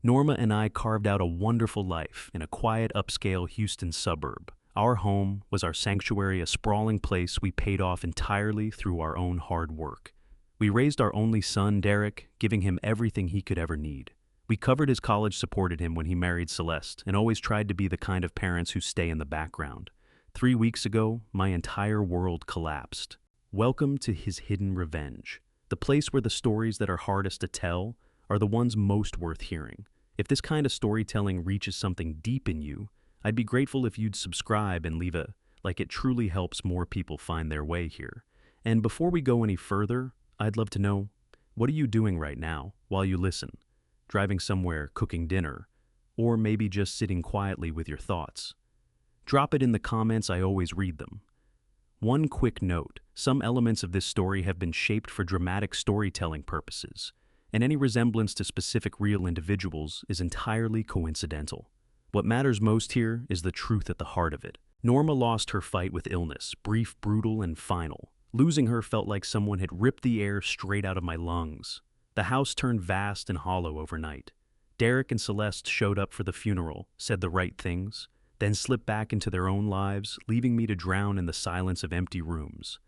Norma and I carved out a wonderful life in a quiet, upscale Houston suburb. Our home was our sanctuary, a sprawling place we paid off entirely through our own hard work. We raised our only son, Derek, giving him everything he could ever need. We covered his college, supported him when he married Celeste, and always tried to be the kind of parents who stay in the background. 3 weeks ago, my entire world collapsed. Welcome to His Hidden Revenge, the place where the stories that are hardest to tell are the ones most worth hearing. If this kind of storytelling reaches something deep in you, I'd be grateful if you'd subscribe and leave a like. It truly helps more people find their way here. And before we go any further, I'd love to know, what are you doing right now while you listen? Driving somewhere, cooking dinner, or maybe just sitting quietly with your thoughts? Drop it in the comments, I always read them. One quick note, some elements of this story have been shaped for dramatic storytelling purposes, and any resemblance to specific real individuals is entirely coincidental. What matters most here is the truth at the heart of it. Norma lost her fight with illness, brief, brutal, and final. Losing her felt like someone had ripped the air straight out of my lungs. The house turned vast and hollow overnight. Derek and Celeste showed up for the funeral, said the right things, then slipped back into their own lives, leaving me to drown in the silence of empty rooms.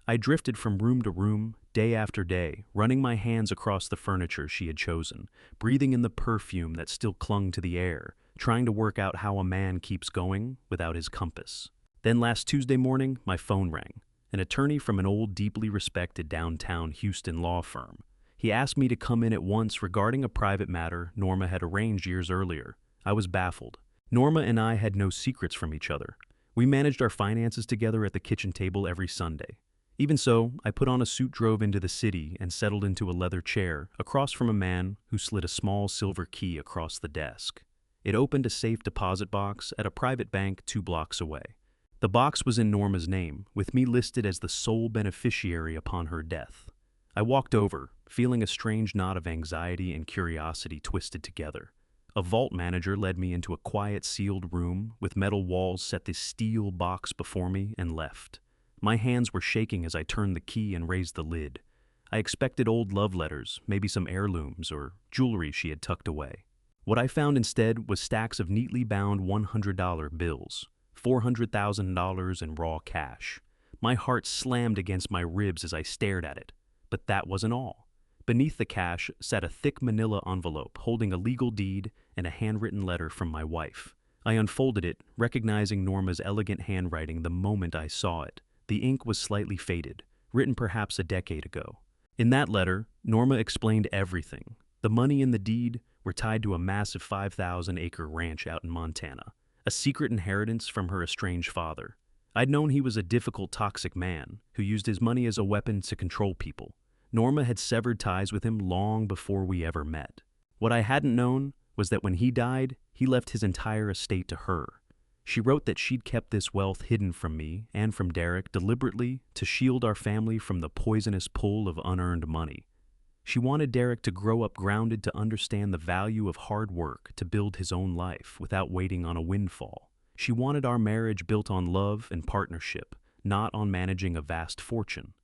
I drifted from room to room, day after day, running my hands across the furniture she had chosen, breathing in the perfume that still clung to the air, trying to work out how a man keeps going without his compass. Then last Tuesday morning, my phone rang. An attorney from an old, deeply respected downtown Houston law firm. He asked me to come in at once regarding a private matter Norma had arranged years earlier. I was baffled. Norma and I had no secrets from each other. We managed our finances together at the kitchen table every Sunday. Even so, I put on a suit, drove into the city, and settled into a leather chair across from a man who slid a small silver key across the desk. It opened a safe deposit box at a private bank 2 blocks away. The box was in Norma's name, with me listed as the sole beneficiary upon her death. I walked over, feeling a strange knot of anxiety and curiosity twisted together. A vault manager led me into a quiet, sealed room with metal walls, set this steel box before me, and left. My hands were shaking as I turned the key and raised the lid. I expected old love letters, maybe some heirlooms or jewelry she had tucked away. What I found instead was stacks of neatly bound $100 bills, $400,000 in raw cash. My heart slammed against my ribs as I stared at it. But that wasn't all. Beneath the cash sat a thick manila envelope holding a legal deed and a handwritten letter from my wife. I unfolded it, recognizing Norma's elegant handwriting the moment I saw it. The ink was slightly faded, written perhaps a decade ago. In that letter, Norma explained everything. The money and the deed were tied to a massive 5,000-acre ranch out in Montana, a secret inheritance from her estranged father. I'd known he was a difficult, toxic man who used his money as a weapon to control people. Norma had severed ties with him long before we ever met. What I hadn't known was that when he died, he left his entire estate to her. She wrote that she'd kept this wealth hidden from me and from Derek deliberately to shield our family from the poisonous pull of unearned money. She wanted Derek to grow up grounded, to understand the value of hard work to build his own life without waiting on a windfall. She wanted our marriage built on love and partnership, not on managing a vast fortune.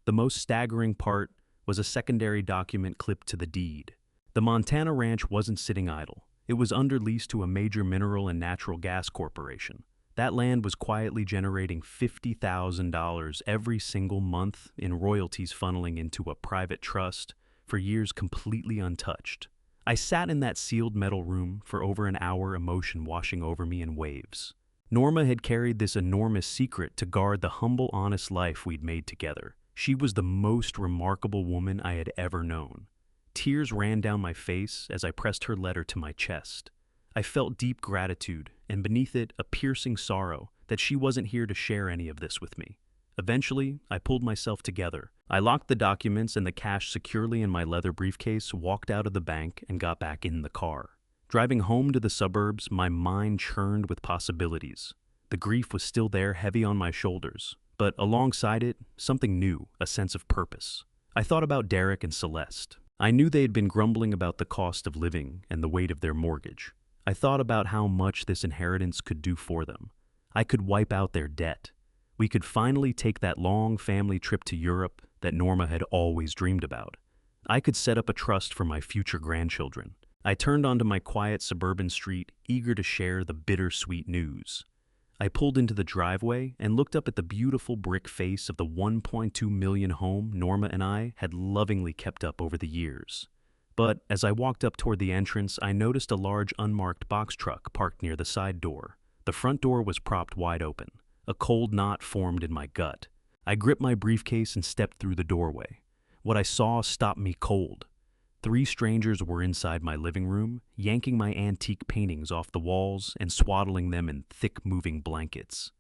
The most staggering part was a secondary document clipped to the deed. The Montana ranch wasn't sitting idle. It was under lease to a major mineral and natural gas corporation. That land was quietly generating $50,000 every single month in royalties, funneling into a private trust for years, completely untouched. I sat in that sealed metal room for over an hour, emotion washing over me in waves. Norma had carried this enormous secret to guard the humble, honest life we'd made together. She was the most remarkable woman I had ever known. Tears ran down my face as I pressed her letter to my chest. I felt deep gratitude, and beneath it, a piercing sorrow that she wasn't here to share any of this with me. Eventually, I pulled myself together. I locked the documents and the cash securely in my leather briefcase, walked out of the bank, and got back in the car. Driving home to the suburbs, my mind churned with possibilities. The grief was still there, heavy on my shoulders, but alongside it, something new, a sense of purpose. I thought about Derek and Celeste. I knew they had been grumbling about the cost of living and the weight of their mortgage. I thought about how much this inheritance could do for them. I could wipe out their debt. We could finally take that long family trip to Europe that Norma had always dreamed about. I could set up a trust for my future grandchildren. I turned onto my quiet suburban street, eager to share the bittersweet news. I pulled into the driveway and looked up at the beautiful brick face of the 1.2 million home Norma and I had lovingly kept up over the years. But as I walked up toward the entrance, I noticed a large unmarked box truck parked near the side door. The front door was propped wide open. A cold knot formed in my gut. I gripped my briefcase and stepped through the doorway. What I saw stopped me cold. 3 strangers were inside my living room, yanking my antique paintings off the walls and swaddling them in thick moving blankets.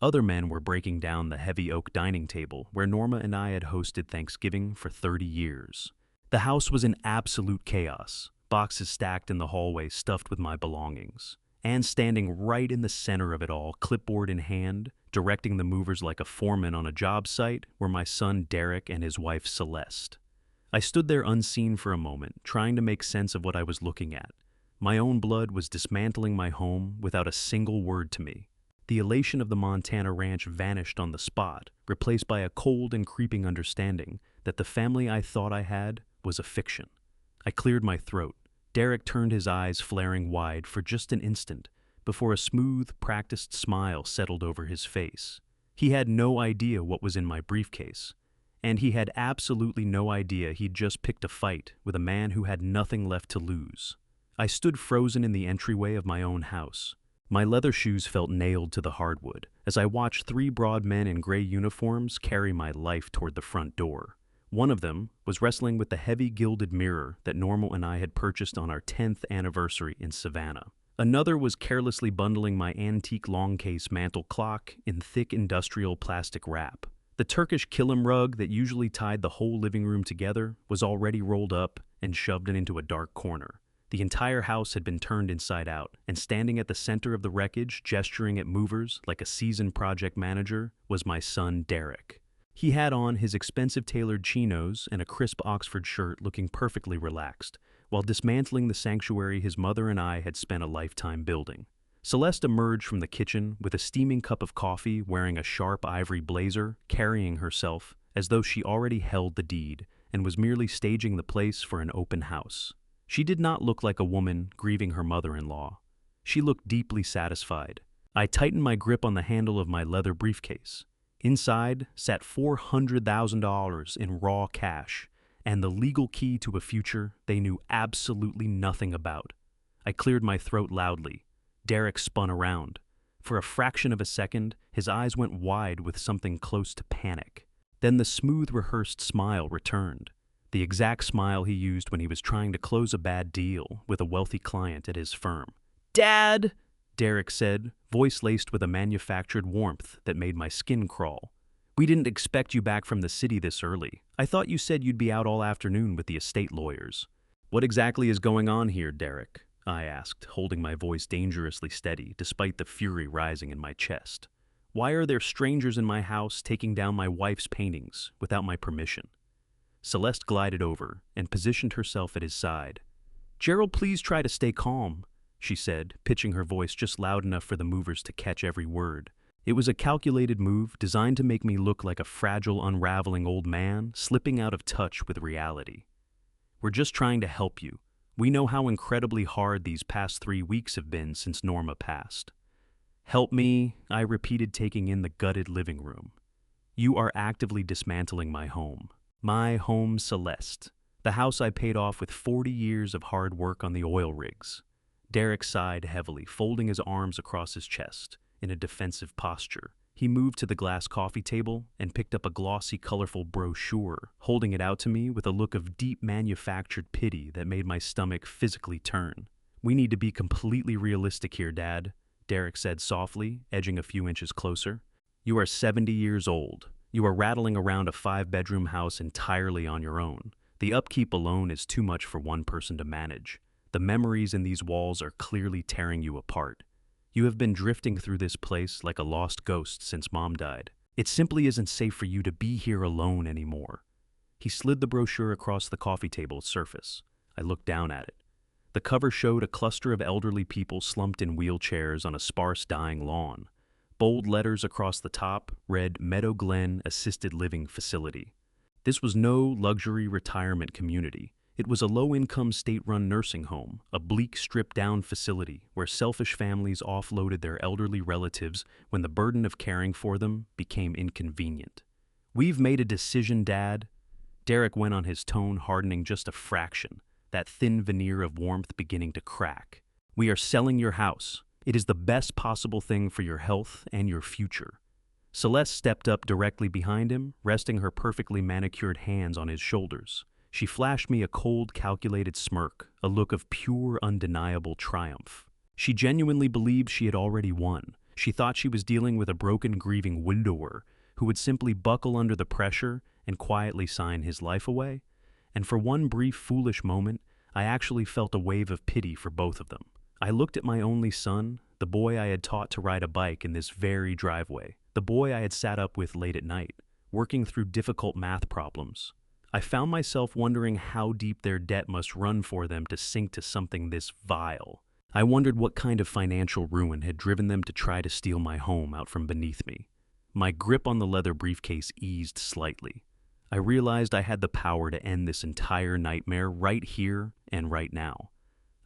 Other men were breaking down the heavy oak dining table where Norma and I had hosted Thanksgiving for 30 years. The house was in absolute chaos, boxes stacked in the hallway stuffed with my belongings. And standing right in the center of it all, clipboard in hand, directing the movers like a foreman on a job site, were my son Derek and his wife Celeste. I stood there unseen for a moment, trying to make sense of what I was looking at. My own blood was dismantling my home without a single word to me. The elation of the Montana ranch vanished on the spot, replaced by a cold and creeping understanding that the family I thought I had was a fiction. I cleared my throat. Derek turned his eyes flaring wide for just an instant before a smooth, practiced smile settled over his face. He had no idea what was in my briefcase, and he had absolutely no idea he'd just picked a fight with a man who had nothing left to lose. I stood frozen in the entryway of my own house. My leather shoes felt nailed to the hardwood as I watched 3 broad men in gray uniforms carry my life toward the front door. One of them was wrestling with the heavy gilded mirror that Norma and I had purchased on our 10th anniversary in Savannah. Another was carelessly bundling my antique long case mantel clock in thick industrial plastic wrap. The Turkish kilim rug that usually tied the whole living room together was already rolled up and shoved into a dark corner. The entire house had been turned inside out, and standing at the center of the wreckage, gesturing at movers like a seasoned project manager, was my son Derek. He had on his expensive tailored chinos and a crisp Oxford shirt, looking perfectly relaxed, while dismantling the sanctuary his mother and I had spent a lifetime building. Celeste emerged from the kitchen with a steaming cup of coffee, wearing a sharp ivory blazer, carrying herself as though she already held the deed and was merely staging the place for an open house. She did not look like a woman grieving her mother-in-law. She looked deeply satisfied. I tightened my grip on the handle of my leather briefcase. Inside sat $400,000 in raw cash and the legal key to a future they knew absolutely nothing about. I cleared my throat loudly. Derek spun around. For a fraction of a second, his eyes went wide with something close to panic. Then the smooth, rehearsed smile returned, the exact smile he used when he was trying to close a bad deal with a wealthy client at his firm. "Dad!" Derek said, voice laced with a manufactured warmth that made my skin crawl. "We didn't expect you back from the city this early. I thought you said you'd be out all afternoon with the estate lawyers." "What exactly is going on here, Derek?" I asked, holding my voice dangerously steady despite the fury rising in my chest. "Why are there strangers in my house taking down my wife's paintings without my permission?" Celeste glided over and positioned herself at his side. "Gerald, please try to stay calm," she said, pitching her voice just loud enough for the movers to catch every word. It was a calculated move designed to make me look like a fragile, unraveling old man slipping out of touch with reality. "We're just trying to help you. We know how incredibly hard these past 3 weeks have been since Norma passed." "Help me," I repeated, taking in the gutted living room. "You are actively dismantling my home. My home, Celeste. The house I paid off with 40 years of hard work on the oil rigs." Derek sighed heavily, folding his arms across his chest in a defensive posture. He moved to the glass coffee table and picked up a glossy, colorful brochure, holding it out to me with a look of deep manufactured pity that made my stomach physically turn. "We need to be completely realistic here, Dad," Derek said softly, edging a few inches closer. "You are 70 years old. You are rattling around a 5-bedroom house entirely on your own. The upkeep alone is too much for one person to manage. The memories in these walls are clearly tearing you apart. You have been drifting through this place like a lost ghost since Mom died. It simply isn't safe for you to be here alone anymore." He slid the brochure across the coffee table's surface. I looked down at it. The cover showed a cluster of elderly people slumped in wheelchairs on a sparse, dying lawn. Bold letters across the top read Meadow Glen Assisted Living Facility. This was no luxury retirement community. It was a low-income state-run nursing home, a bleak, stripped-down facility where selfish families offloaded their elderly relatives when the burden of caring for them became inconvenient. "We've made a decision, Dad." Derek went on, his tone hardening just a fraction, that thin veneer of warmth beginning to crack. "We are selling your house. It is the best possible thing for your health and your future." Celeste stepped up directly behind him, resting her perfectly manicured hands on his shoulders. She flashed me a cold, calculated smirk, a look of pure, undeniable triumph. She genuinely believed she had already won. She thought she was dealing with a broken, grieving widower who would simply buckle under the pressure and quietly sign his life away. And for one brief, foolish moment, I actually felt a wave of pity for both of them. I looked at my only son, the boy I had taught to ride a bike in this very driveway, the boy I had sat up with late at night, working through difficult math problems. I found myself wondering how deep their debt must run for them to sink to something this vile. I wondered what kind of financial ruin had driven them to try to steal my home out from beneath me. My grip on the leather briefcase eased slightly. I realized I had the power to end this entire nightmare right here and right now.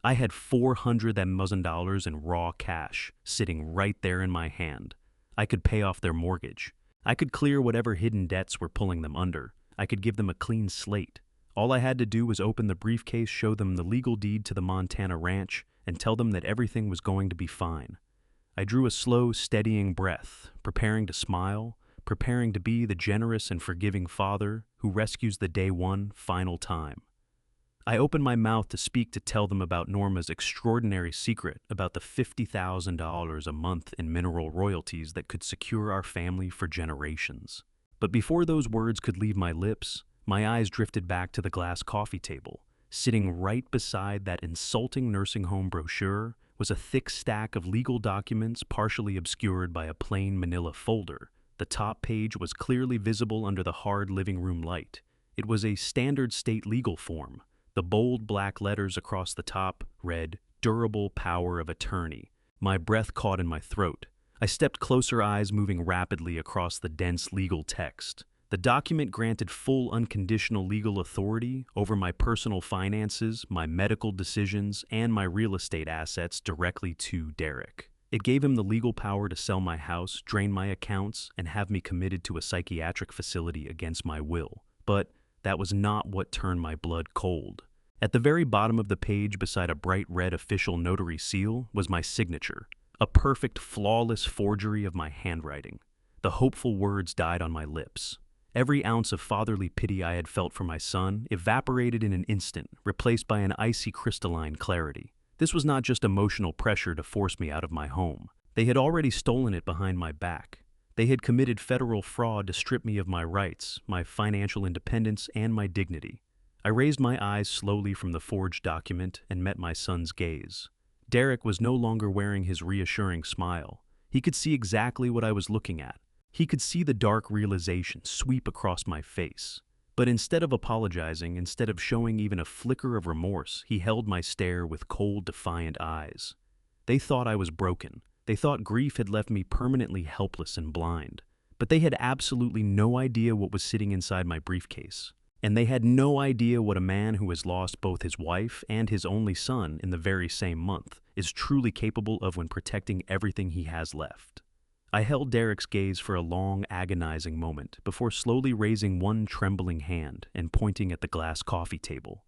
I had $400,000 in raw cash sitting right there in my hand. I could pay off their mortgage. I could clear whatever hidden debts were pulling them under. I could give them a clean slate. All I had to do was open the briefcase, show them the legal deed to the Montana ranch, and tell them that everything was going to be fine. I drew a slow, steadying breath, preparing to smile, preparing to be the generous and forgiving father who rescues the day one final time. I opened my mouth to speak, to tell them about Norma's extraordinary secret, about the $50,000 a month in mineral royalties that could secure our family for generations. But before those words could leave my lips, my eyes drifted back to the glass coffee table. Sitting right beside that insulting nursing home brochure was a thick stack of legal documents partially obscured by a plain manila folder. The top page was clearly visible under the hard living room light. It was a standard state legal form. The bold black letters across the top read, "Durable Power of Attorney." My breath caught in my throat. I stepped closer, eyes moving rapidly across the dense legal text. The document granted full, unconditional legal authority over my personal finances, my medical decisions, and my real estate assets directly to Derek. It gave him the legal power to sell my house, drain my accounts, and have me committed to a psychiatric facility against my will. But that was not what turned my blood cold. At the very bottom of the page, beside a bright red official notary seal, was my signature. A perfect, flawless forgery of my handwriting. The hopeful words died on my lips. Every ounce of fatherly pity I had felt for my son evaporated in an instant, replaced by an icy crystalline clarity. This was not just emotional pressure to force me out of my home. They had already stolen it behind my back. They had committed federal fraud to strip me of my rights, my financial independence, and my dignity. I raised my eyes slowly from the forged document and met my son's gaze. Derek was no longer wearing his reassuring smile. He could see exactly what I was looking at. He could see the dark realization sweep across my face. But instead of apologizing, instead of showing even a flicker of remorse, he held my stare with cold, defiant eyes. They thought I was broken. They thought grief had left me permanently helpless and blind. But they had absolutely no idea what was sitting inside my briefcase. And they had no idea what a man who has lost both his wife and his only son in the very same month is truly capable of when protecting everything he has left. I held Derek's gaze for a long, agonizing moment before slowly raising one trembling hand and pointing at the glass coffee table.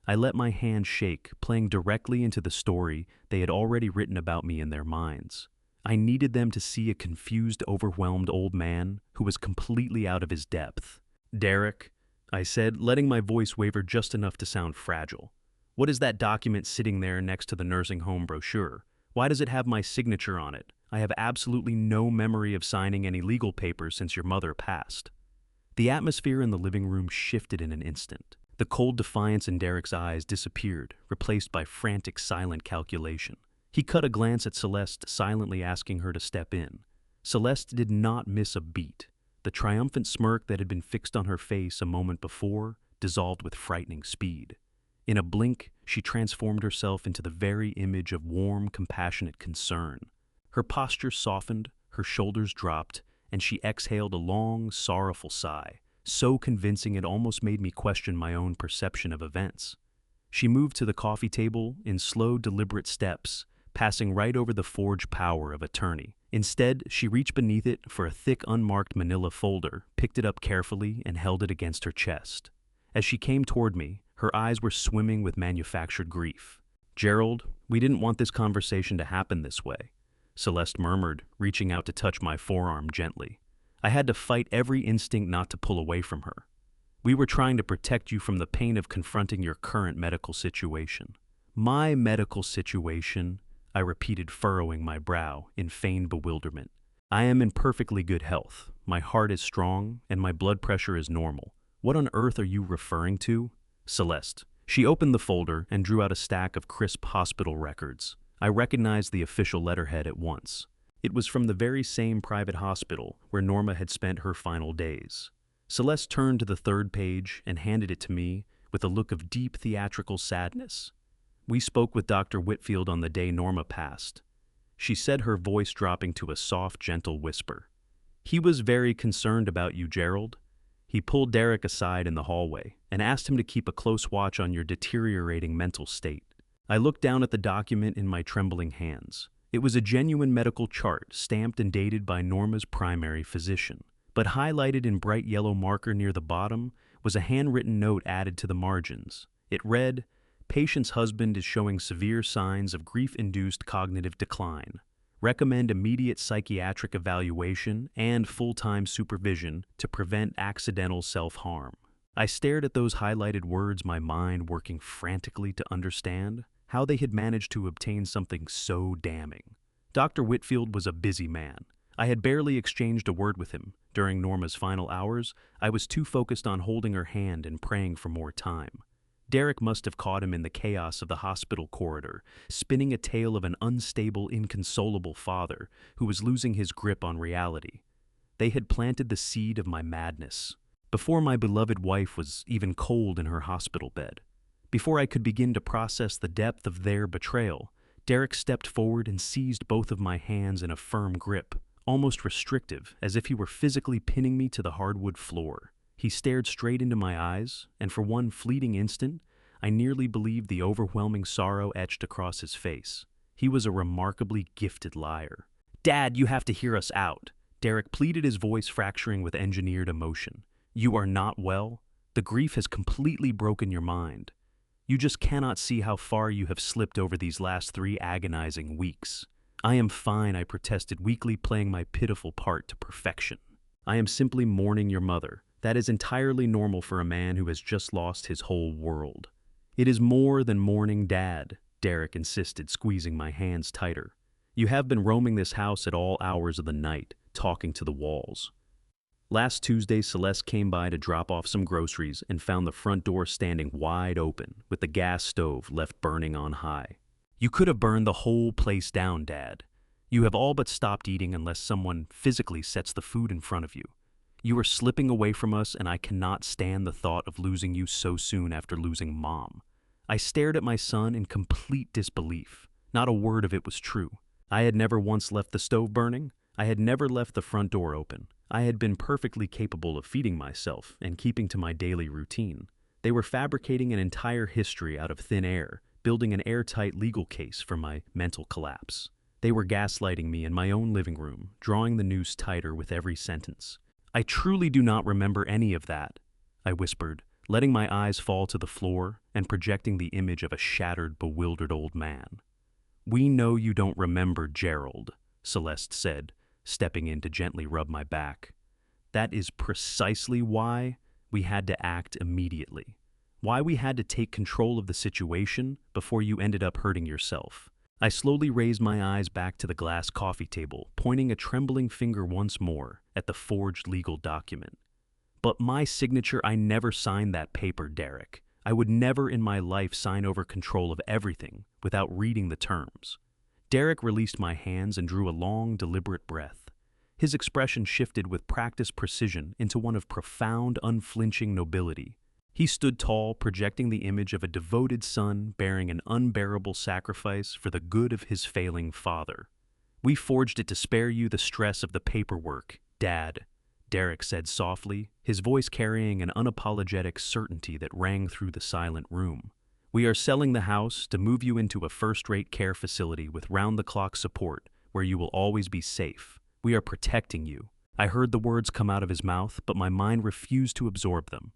I let my hand shake, playing directly into the story they had already written about me in their minds. I needed them to see a confused, overwhelmed old man who was completely out of his depth. "Derek," I said, letting my voice waver just enough to sound fragile. "What is that document sitting there next to the nursing home brochure? Why does it have my signature on it? I have absolutely no memory of signing any legal papers since your mother passed." The atmosphere in the living room shifted in an instant. The cold defiance in Derek's eyes disappeared, replaced by frantic, silent calculation. He cut a glance at Celeste, silently asking her to step in. Celeste did not miss a beat. The triumphant smirk that had been fixed on her face a moment before dissolved with frightening speed. In a blink, she transformed herself into the very image of warm, compassionate concern. Her posture softened, her shoulders dropped, and she exhaled a long, sorrowful sigh, so convincing it almost made me question my own perception of events. She moved to the coffee table in slow, deliberate steps, passing right over the forged power of attorney. Instead, she reached beneath it for a thick, unmarked manila folder, picked it up carefully, and held it against her chest. As she came toward me, her eyes were swimming with manufactured grief. "Gerald, we didn't want this conversation to happen this way," Celeste murmured, reaching out to touch my forearm gently. I had to fight every instinct not to pull away from her. "We were trying to protect you from the pain of confronting your current medical situation." "My medical situation," I repeated, furrowing my brow in feigned bewilderment. "I am in perfectly good health. My heart is strong, and my blood pressure is normal. What on earth are you referring to?" "Celeste." She opened the folder and drew out a stack of crisp hospital records. I recognized the official letterhead at once. It was from the very same private hospital where Norma had spent her final days. Celeste turned to the third page and handed it to me with a look of deep theatrical sadness. "We spoke with Dr. Whitfield on the day Norma passed," she said, her voice dropping to a soft, gentle whisper. "He was very concerned about you, Gerald. He pulled Derek aside in the hallway and asked him to keep a close watch on your deteriorating mental state." I looked down at the document in my trembling hands. It was a genuine medical chart, stamped and dated by Norma's primary physician. But highlighted in bright yellow marker near the bottom was a handwritten note added to the margins. It read, "Patient's husband is showing severe signs of grief-induced cognitive decline. Recommend immediate psychiatric evaluation and full-time supervision to prevent accidental self-harm." I stared at those highlighted words, my mind working frantically to understand how they had managed to obtain something so damning. Dr. Whitfield was a busy man. I had barely exchanged a word with him. During Norma's final hours, I was too focused on holding her hand and praying for more time. Derek must have caught him in the chaos of the hospital corridor, spinning a tale of an unstable, inconsolable father who was losing his grip on reality. They had planted the seed of my madness, before my beloved wife was even cold in her hospital bed. Before I could begin to process the depth of their betrayal, Derek stepped forward and seized both of my hands in a firm grip, almost restrictive, as if he were physically pinning me to the hardwood floor. He stared straight into my eyes, and for one fleeting instant, I nearly believed the overwhelming sorrow etched across his face. He was a remarkably gifted liar. "Dad, you have to hear us out," Derek pleaded, his voice fracturing with engineered emotion. "You are not well. The grief has completely broken your mind. You just cannot see how far you have slipped over these last 3 agonizing weeks." "I am fine," I protested, weakly, playing my pitiful part to perfection. "I am simply mourning your mother. That is entirely normal for a man who has just lost his whole world." "It is more than mourning, Dad," Derek insisted, squeezing my hands tighter. "You have been roaming this house at all hours of the night, talking to the walls. Last Tuesday, Celeste came by to drop off some groceries and found the front door standing wide open, with the gas stove left burning on high. You could have burned the whole place down, Dad. You have all but stopped eating unless someone physically sets the food in front of you. You are slipping away from us, and I cannot stand the thought of losing you so soon after losing Mom." I stared at my son in complete disbelief. Not a word of it was true. I had never once left the stove burning. I had never left the front door open. I had been perfectly capable of feeding myself and keeping to my daily routine. They were fabricating an entire history out of thin air, building an airtight legal case for my mental collapse. They were gaslighting me in my own living room, drawing the noose tighter with every sentence. "I truly do not remember any of that," I whispered, letting my eyes fall to the floor and projecting the image of a shattered, bewildered old man. "We know you don't remember, Gerald," Celeste said, stepping in to gently rub my back. "That is precisely why we had to act immediately. Why we had to take control of the situation before you ended up hurting yourself." I slowly raised my eyes back to the glass coffee table, pointing a trembling finger once more at the forged legal document. "But my signature, I never signed that paper, Derek. I would never in my life sign over control of everything without reading the terms." Derek released my hands and drew a long, deliberate breath. His expression shifted with practiced precision into one of profound, unflinching nobility. He stood tall, projecting the image of a devoted son bearing an unbearable sacrifice for the good of his failing father. "We forged it to spare you the stress of the paperwork, Dad," Derek said softly, his voice carrying an unapologetic certainty that rang through the silent room. "We are selling the house to move you into a first-rate care facility with round-the-clock support where you will always be safe. We are protecting you." I heard the words come out of his mouth, but my mind refused to absorb them.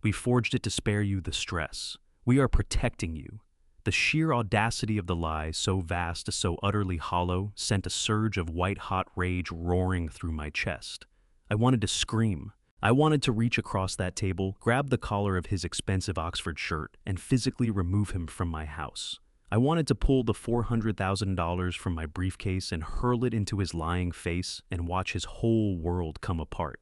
"We forged it to spare you the stress. We are protecting you." The sheer audacity of the lie, so vast, so utterly hollow, sent a surge of white-hot rage roaring through my chest. I wanted to scream. I wanted to reach across that table, grab the collar of his expensive Oxford shirt, and physically remove him from my house. I wanted to pull the $400,000 from my briefcase and hurl it into his lying face and watch his whole world come apart.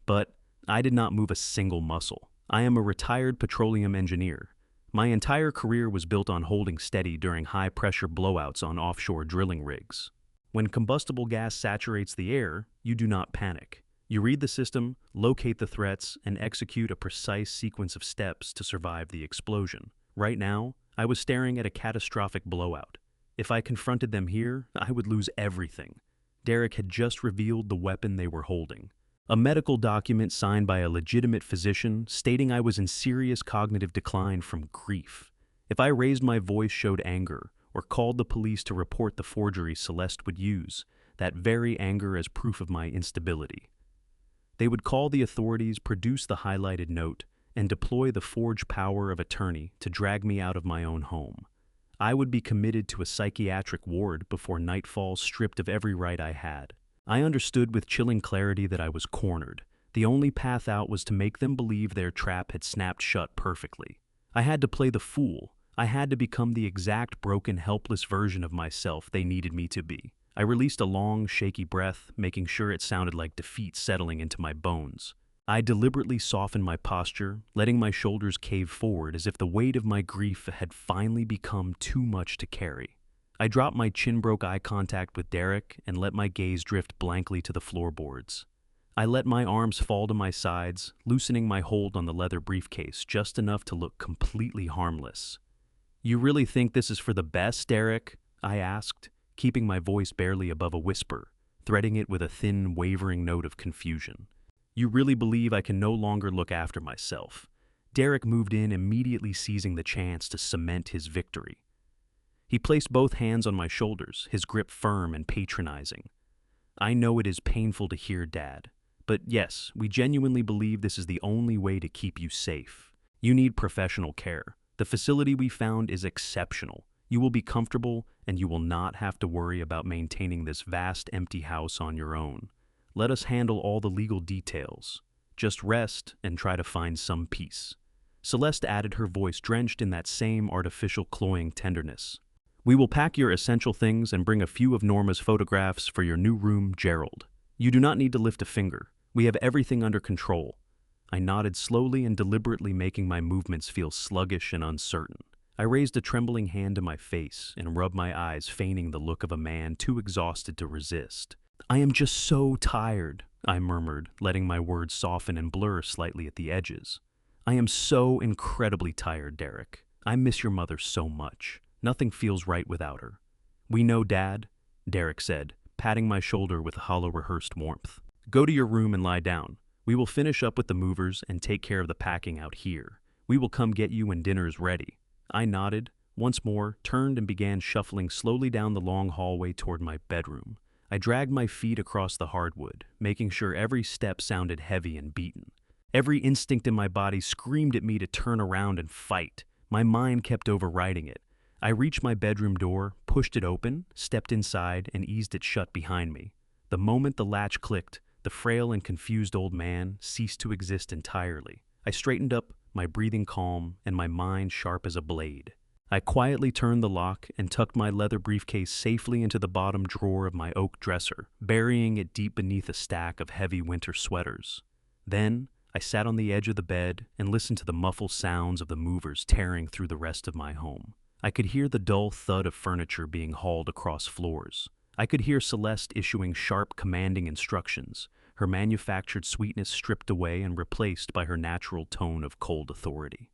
But I did not move a single muscle. I am a retired petroleum engineer. My entire career was built on holding steady during high-pressure blowouts on offshore drilling rigs. When combustible gas saturates the air, you do not panic. You read the system, locate the threats, and execute a precise sequence of steps to survive the explosion. Right now, I was staring at a catastrophic blowout. If I confronted them here, I would lose everything. Derek had just revealed the weapon they were holding. A medical document signed by a legitimate physician stating I was in serious cognitive decline from grief. If I raised my voice, showed anger, or called the police to report the forgery, Celeste would use that very anger as proof of my instability. They would call the authorities, produce the highlighted note, and deploy the forged power of attorney to drag me out of my own home. I would be committed to a psychiatric ward before nightfall, stripped of every right I had. I understood with chilling clarity that I was cornered. The only path out was to make them believe their trap had snapped shut perfectly. I had to play the fool. I had to become the exact broken, helpless version of myself they needed me to be. I released a long, shaky breath, making sure it sounded like defeat settling into my bones. I deliberately softened my posture, letting my shoulders cave forward as if the weight of my grief had finally become too much to carry. I dropped my chin, broke eye contact with Derek, and let my gaze drift blankly to the floorboards. I let my arms fall to my sides, loosening my hold on the leather briefcase just enough to look completely harmless. "You really think this is for the best, Derek?" I asked, keeping my voice barely above a whisper, threading it with a thin, wavering note of confusion. "You really believe I can no longer look after myself?" Derek moved in, immediately seizing the chance to cement his victory. He placed both hands on my shoulders, his grip firm and patronizing. "I know it is painful to hear, Dad, but yes, we genuinely believe this is the only way to keep you safe. You need professional care. The facility we found is exceptional. You will be comfortable, and you will not have to worry about maintaining this vast, empty house on your own. Let us handle all the legal details. Just rest and try to find some peace." Celeste added, her voice drenched in that same artificial, cloying tenderness. "We will pack your essential things and bring a few of Norma's photographs for your new room, Gerald. You do not need to lift a finger. We have everything under control." I nodded slowly and deliberately, making my movements feel sluggish and uncertain. I raised a trembling hand to my face and rubbed my eyes, feigning the look of a man too exhausted to resist. "I am just so tired," I murmured, letting my words soften and blur slightly at the edges. "I am so incredibly tired, Derek. I miss your mother so much. Nothing feels right without her." "We know, Dad," Derek said, patting my shoulder with hollow, rehearsed warmth. "Go to your room and lie down. We will finish up with the movers and take care of the packing out here. We will come get you when dinner is ready." I nodded, once more, turned and began shuffling slowly down the long hallway toward my bedroom. I dragged my feet across the hardwood, making sure every step sounded heavy and beaten. Every instinct in my body screamed at me to turn around and fight. My mind kept overriding it. I reached my bedroom door, pushed it open, stepped inside, and eased it shut behind me. The moment the latch clicked, the frail and confused old man ceased to exist entirely. I straightened up, my breathing calm and my mind sharp as a blade. I quietly turned the lock and tucked my leather briefcase safely into the bottom drawer of my oak dresser, burying it deep beneath a stack of heavy winter sweaters. Then, I sat on the edge of the bed and listened to the muffled sounds of the movers tearing through the rest of my home. I could hear the dull thud of furniture being hauled across floors. I could hear Celeste issuing sharp, commanding instructions, her manufactured sweetness stripped away and replaced by her natural tone of cold authority.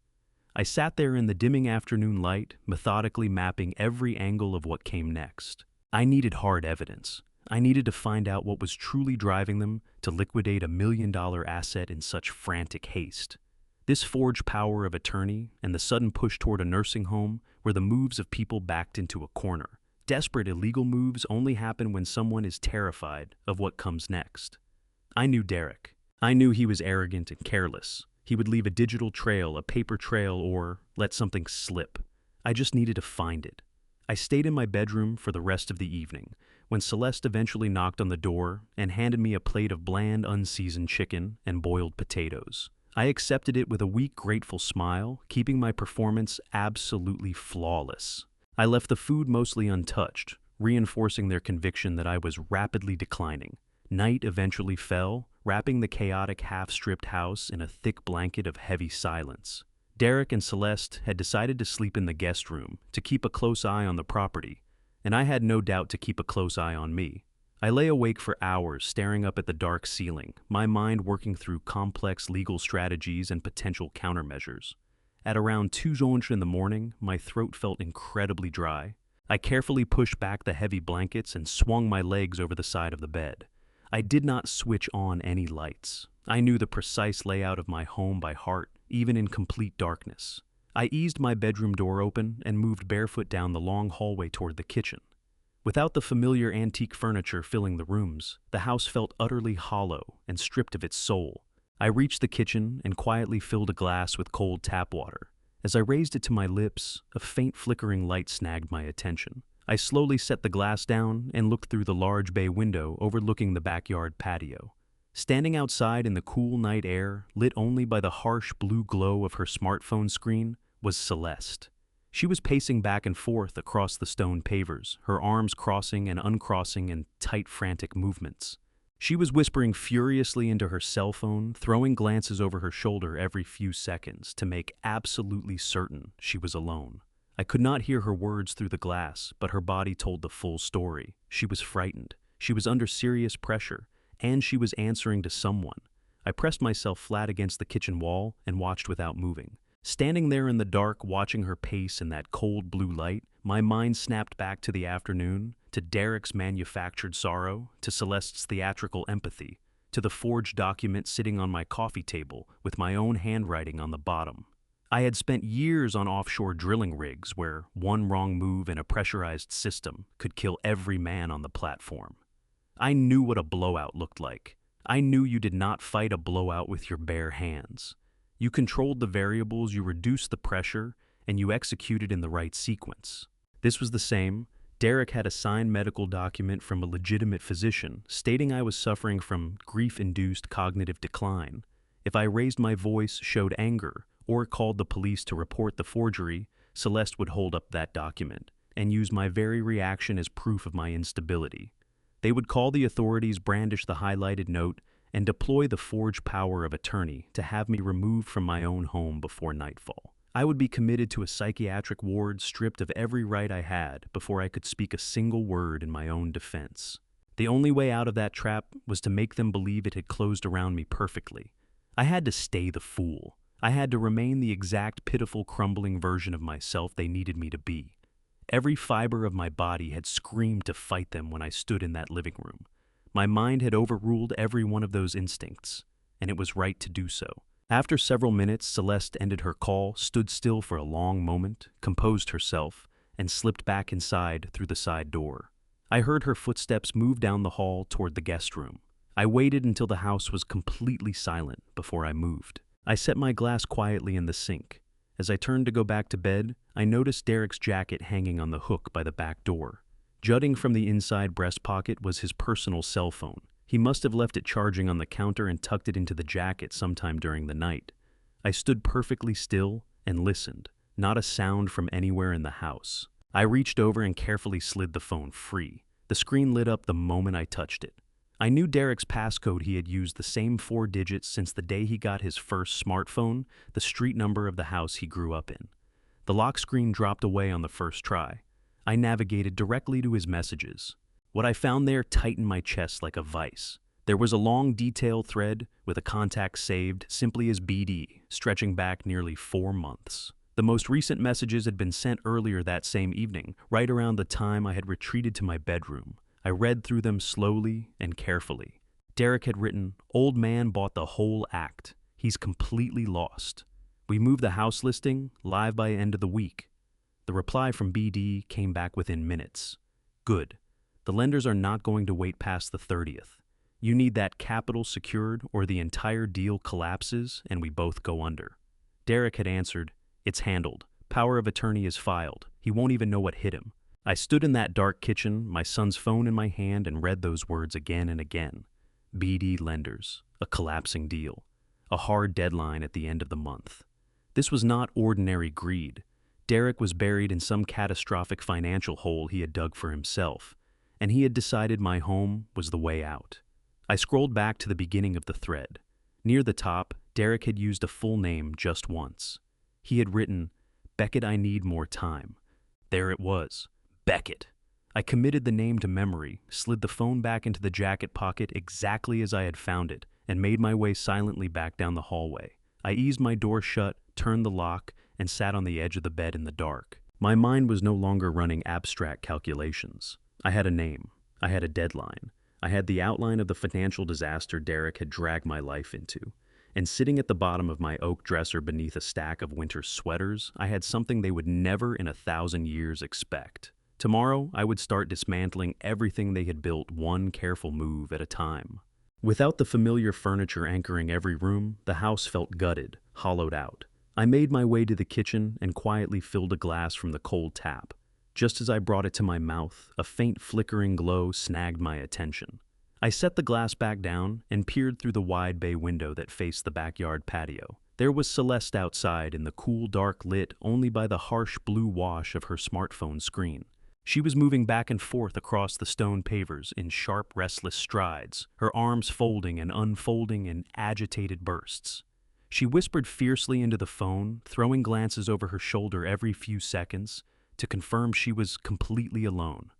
I sat there in the dimming afternoon light, methodically mapping every angle of what came next. I needed hard evidence. I needed to find out what was truly driving them to liquidate $1 million asset in such frantic haste. This forged power of attorney and the sudden push toward a nursing home were the moves of people backed into a corner. Desperate illegal moves only happen when someone is terrified of what comes next. I knew Derek. I knew he was arrogant and careless. He would leave a digital trail, a paper trail, or let something slip. I just needed to find it. I stayed in my bedroom for the rest of the evening, when Celeste eventually knocked on the door and handed me a plate of bland, unseasoned chicken and boiled potatoes. I accepted it with a weak, grateful smile, keeping my performance absolutely flawless. I left the food mostly untouched, reinforcing their conviction that I was rapidly declining. Night eventually fell, wrapping the chaotic, half-stripped house in a thick blanket of heavy silence. Derek and Celeste had decided to sleep in the guest room to keep a close eye on the property, and I had no doubt to keep a close eye on me. I lay awake for hours staring up at the dark ceiling, my mind working through complex legal strategies and potential countermeasures. At around 2:00 in the morning, my throat felt incredibly dry. I carefully pushed back the heavy blankets and swung my legs over the side of the bed. I did not switch on any lights. I knew the precise layout of my home by heart, even in complete darkness. I eased my bedroom door open and moved barefoot down the long hallway toward the kitchen. Without the familiar antique furniture filling the rooms, the house felt utterly hollow and stripped of its soul. I reached the kitchen and quietly filled a glass with cold tap water. As I raised it to my lips, a faint flickering light snagged my attention. I slowly set the glass down and looked through the large bay window overlooking the backyard patio. Standing outside in the cool night air, lit only by the harsh blue glow of her smartphone screen, was Celeste. She was pacing back and forth across the stone pavers, her arms crossing and uncrossing in tight, frantic movements. She was whispering furiously into her cell phone, throwing glances over her shoulder every few seconds to make absolutely certain she was alone. I could not hear her words through the glass, but her body told the full story. She was frightened. She was under serious pressure, and she was answering to someone. I pressed myself flat against the kitchen wall and watched without moving. Standing there in the dark, watching her pace in that cold blue light, my mind snapped back to the afternoon, to Derek's manufactured sorrow, to Celeste's theatrical empathy, to the forged document sitting on my coffee table with my own handwriting on the bottom. I had spent years on offshore drilling rigs where one wrong move in a pressurized system could kill every man on the platform. I knew what a blowout looked like. I knew you did not fight a blowout with your bare hands. You controlled the variables, you reduced the pressure, and you executed in the right sequence. This was the same. Derek had a signed medical document from a legitimate physician stating I was suffering from grief-induced cognitive decline. If I raised my voice, showed anger, or called the police to report the forgery, Celeste would hold up that document and use my very reaction as proof of my instability. They would call the authorities, brandish the highlighted note, and deploy the forged power of attorney to have me removed from my own home before nightfall. I would be committed to a psychiatric ward, stripped of every right I had before I could speak a single word in my own defense. The only way out of that trap was to make them believe it had closed around me perfectly. I had to stay the fool. I had to remain the exact pitiful, crumbling version of myself they needed me to be. Every fiber of my body had screamed to fight them when I stood in that living room. My mind had overruled every one of those instincts, and it was right to do so. After several minutes, Celeste ended her call, stood still for a long moment, composed herself, and slipped back inside through the side door. I heard her footsteps move down the hall toward the guest room. I waited until the house was completely silent before I moved. I set my glass quietly in the sink. As I turned to go back to bed, I noticed Derek's jacket hanging on the hook by the back door. Jutting from the inside breast pocket was his personal cell phone. He must have left it charging on the counter and tucked it into the jacket sometime during the night. I stood perfectly still and listened, not a sound from anywhere in the house. I reached over and carefully slid the phone free. The screen lit up the moment I touched it. I knew Derek's passcode. He had used the same 4 digits since the day he got his first smartphone, the street number of the house he grew up in. The lock screen dropped away on the first try. I navigated directly to his messages. What I found there tightened my chest like a vice. There was a long detail thread with a contact saved simply as BD, stretching back nearly 4 months. The most recent messages had been sent earlier that same evening, right around the time I had retreated to my bedroom. I read through them slowly and carefully. Derek had written, "Old man bought the whole act. He's completely lost. We moved the house listing, live by end of the week." The reply from BD came back within minutes. "Good. The lenders are not going to wait past the 30th. You need that capital secured or the entire deal collapses and we both go under." Derek had answered, "It's handled. Power of attorney is filed. He won't even know what hit him." I stood in that dark kitchen, my son's phone in my hand, and read those words again and again. BD lenders, a collapsing deal, a hard deadline at the end of the month. This was not ordinary greed. Derek was buried in some catastrophic financial hole he had dug for himself, and he had decided my home was the way out. I scrolled back to the beginning of the thread. Near the top, Derek had used a full name just once. He had written, "Beckett, I need more time." There it was, Beckett. I committed the name to memory, slid the phone back into the jacket pocket exactly as I had found it, and made my way silently back down the hallway. I eased my door shut, turned the lock, and sat on the edge of the bed in the dark. My mind was no longer running abstract calculations. I had a name. I had a deadline. I had the outline of the financial disaster Derek had dragged my life into. And sitting at the bottom of my oak dresser beneath a stack of winter sweaters, I had something they would never in 1,000 years expect. Tomorrow, I would start dismantling everything they had built one careful move at a time. Without the familiar furniture anchoring every room, the house felt gutted, hollowed out. I made my way to the kitchen and quietly filled a glass from the cold tap. Just as I brought it to my mouth, a faint flickering glow snagged my attention. I set the glass back down and peered through the wide bay window that faced the backyard patio. There was Celeste outside in the cool dark lit only by the harsh blue wash of her smartphone screen. She was moving back and forth across the stone pavers in sharp, restless strides, her arms folding and unfolding in agitated bursts. She whispered fiercely into the phone, throwing glances over her shoulder every few seconds to confirm she was completely alone.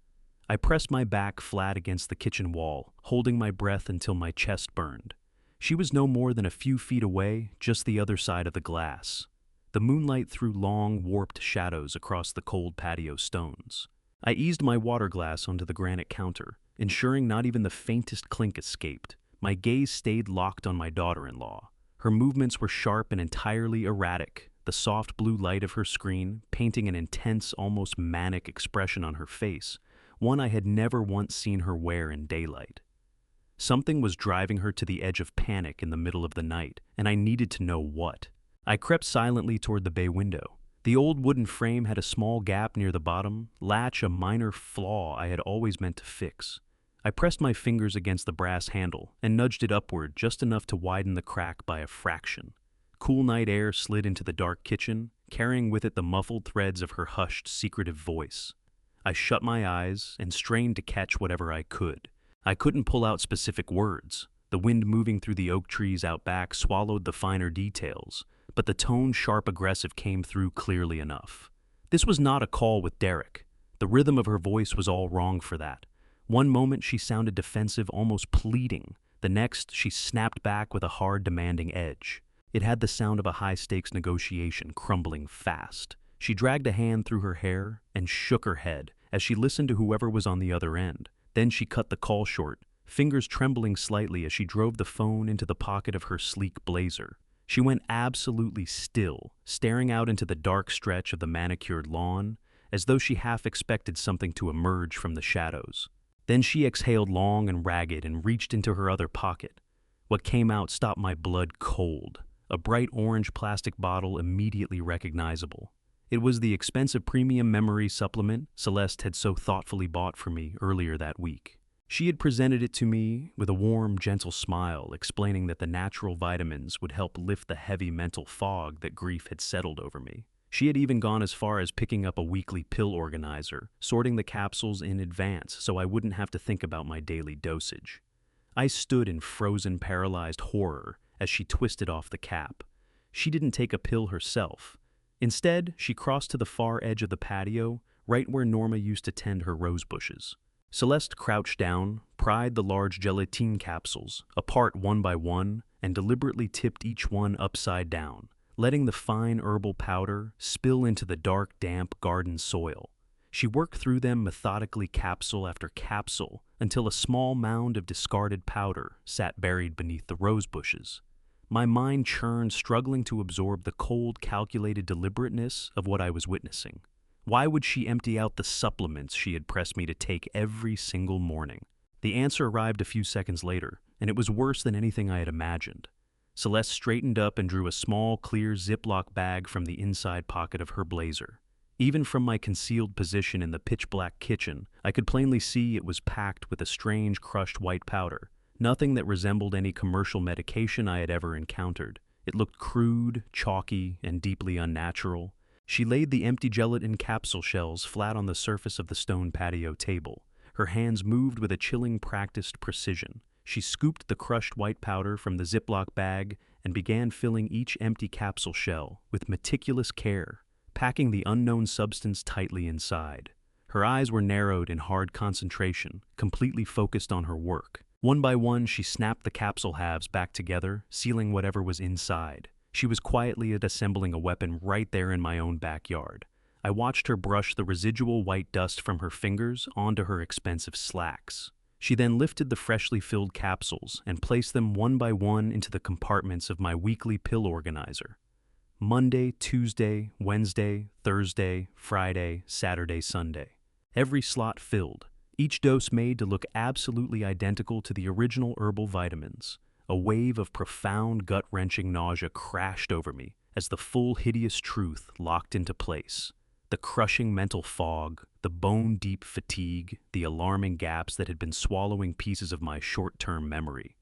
I pressed my back flat against the kitchen wall, holding my breath until my chest burned. She was no more than a few feet away, just the other side of the glass. The moonlight threw long, warped shadows across the cold patio stones. I eased my water glass onto the granite counter, ensuring not even the faintest clink escaped. My gaze stayed locked on my daughter-in-law. Her movements were sharp and entirely erratic, the soft blue light of her screen painting an intense, almost manic expression on her face, one I had never once seen her wear in daylight. Something was driving her to the edge of panic in the middle of the night, and I needed to know what. I crept silently toward the bay window. The old wooden frame had a small gap near the bottom, latch a minor flaw I had always meant to fix. I pressed my fingers against the brass handle and nudged it upward just enough to widen the crack by a fraction. Cool night air slid into the dark kitchen, carrying with it the muffled threads of her hushed, secretive voice. I shut my eyes and strained to catch whatever I could. I couldn't pull out specific words. The wind moving through the oak trees out back swallowed the finer details, but the tone sharp aggressive came through clearly enough. This was not a call with Derek. The rhythm of her voice was all wrong for that. One moment she sounded defensive, almost pleading. The next, she snapped back with a hard, demanding edge. It had the sound of a high-stakes negotiation crumbling fast. She dragged a hand through her hair and shook her head as she listened to whoever was on the other end. Then she cut the call short, fingers trembling slightly as she drove the phone into the pocket of her sleek blazer. She went absolutely still, staring out into the dark stretch of the manicured lawn, as though she half expected something to emerge from the shadows. Then she exhaled long and ragged and reached into her other pocket. What came out stopped my blood cold. A bright orange plastic bottle immediately recognizable. It was the expensive premium memory supplement Celeste had so thoughtfully bought for me earlier that week. She had presented it to me with a warm, gentle smile, explaining that the natural vitamins would help lift the heavy mental fog that grief had settled over me. She had even gone as far as picking up a weekly pill organizer, sorting the capsules in advance so I wouldn't have to think about my daily dosage. I stood in frozen, paralyzed horror as she twisted off the cap. She didn't take a pill herself. Instead, she crossed to the far edge of the patio, right where Norma used to tend her rose bushes. Celeste crouched down, pried the large gelatine capsules, apart one by one, and deliberately tipped each one upside down, letting the fine herbal powder spill into the dark, damp garden soil. She worked through them methodically, capsule after capsule, until a small mound of discarded powder sat buried beneath the rose bushes. My mind churned, struggling to absorb the cold, calculated deliberateness of what I was witnessing. Why would she empty out the supplements she had pressed me to take every single morning? The answer arrived a few seconds later, and it was worse than anything I had imagined. Celeste straightened up and drew a small, clear Ziploc bag from the inside pocket of her blazer. Even from my concealed position in the pitch-black kitchen, I could plainly see it was packed with a strange, crushed white powder, nothing that resembled any commercial medication I had ever encountered. It looked crude, chalky, and deeply unnatural. She laid the empty gelatin capsule shells flat on the surface of the stone patio table. Her hands moved with a chilling, practiced precision. She scooped the crushed white powder from the Ziploc bag and began filling each empty capsule shell with meticulous care, packing the unknown substance tightly inside. Her eyes were narrowed in hard concentration, completely focused on her work. One by one, she snapped the capsule halves back together, sealing whatever was inside. She was quietly assembling a weapon right there in my own backyard. I watched her brush the residual white dust from her fingers onto her expensive slacks. She then lifted the freshly filled capsules and placed them one by one into the compartments of my weekly pill organizer. Monday, Tuesday, Wednesday, Thursday, Friday, Saturday, Sunday. Every slot filled, each dose made to look absolutely identical to the original herbal vitamins. A wave of profound, gut-wrenching nausea crashed over me as the full, hideous truth locked into place. The crushing mental fog, the bone-deep fatigue, the alarming gaps that had been swallowing pieces of my short-term memory.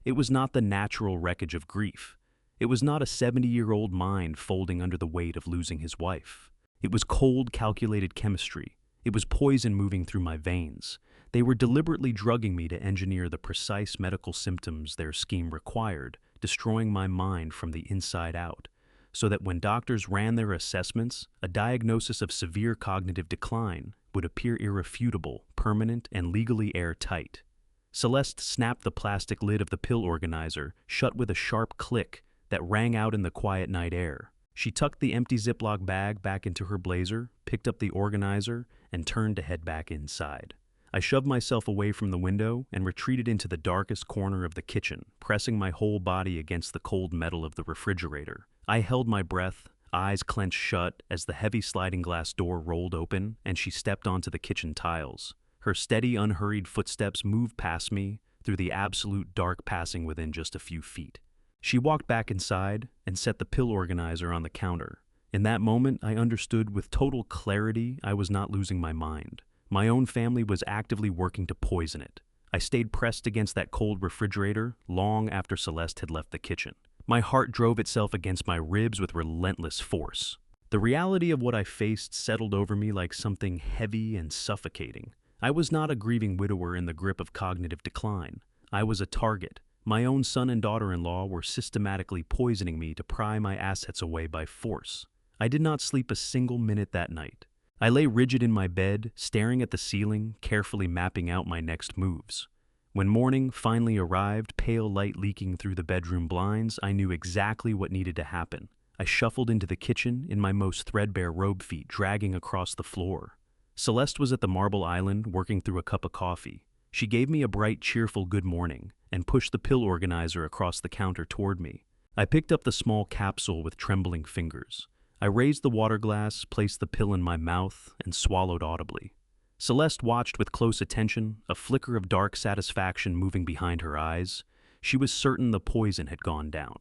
It was not the natural wreckage of grief. It was not a 70-year-old mind folding under the weight of losing his wife. It was cold, calculated chemistry. It was poison moving through my veins. They were deliberately drugging me to engineer the precise medical symptoms their scheme required, destroying my mind from the inside out, so that when doctors ran their assessments, a diagnosis of severe cognitive decline would appear irrefutable, permanent, and legally airtight. Celeste snapped the plastic lid of the pill organizer shut with a sharp click that rang out in the quiet night air. She tucked the empty Ziploc bag back into her blazer, picked up the organizer, and turned to head back inside. I shoved myself away from the window and retreated into the darkest corner of the kitchen, pressing my whole body against the cold metal of the refrigerator. I held my breath, eyes clenched shut, as the heavy sliding glass door rolled open and she stepped onto the kitchen tiles. Her steady, unhurried footsteps moved past me through the absolute dark, passing within just a few feet. She walked back inside and set the pill organizer on the counter. In that moment, I understood with total clarity I was not losing my mind. My own family was actively working to poison it. I stayed pressed against that cold refrigerator long after Celeste had left the kitchen. My heart drove itself against my ribs with relentless force. The reality of what I faced settled over me like something heavy and suffocating. I was not a grieving widower in the grip of cognitive decline. I was a target. My own son and daughter-in-law were systematically poisoning me to pry my assets away by force. I did not sleep a single minute that night. I lay rigid in my bed, staring at the ceiling, carefully mapping out my next moves. When morning finally arrived, pale light leaking through the bedroom blinds, I knew exactly what needed to happen. I shuffled into the kitchen in my most threadbare robe feet dragging across the floor. Celeste was at the marble island working through a cup of coffee. She gave me a bright, cheerful good morning and pushed the pill organizer across the counter toward me. I picked up the small capsule with trembling fingers. I raised the water glass, placed the pill in my mouth, and swallowed audibly. Celeste watched with close attention, a flicker of dark satisfaction moving behind her eyes. She was certain the poison had gone down.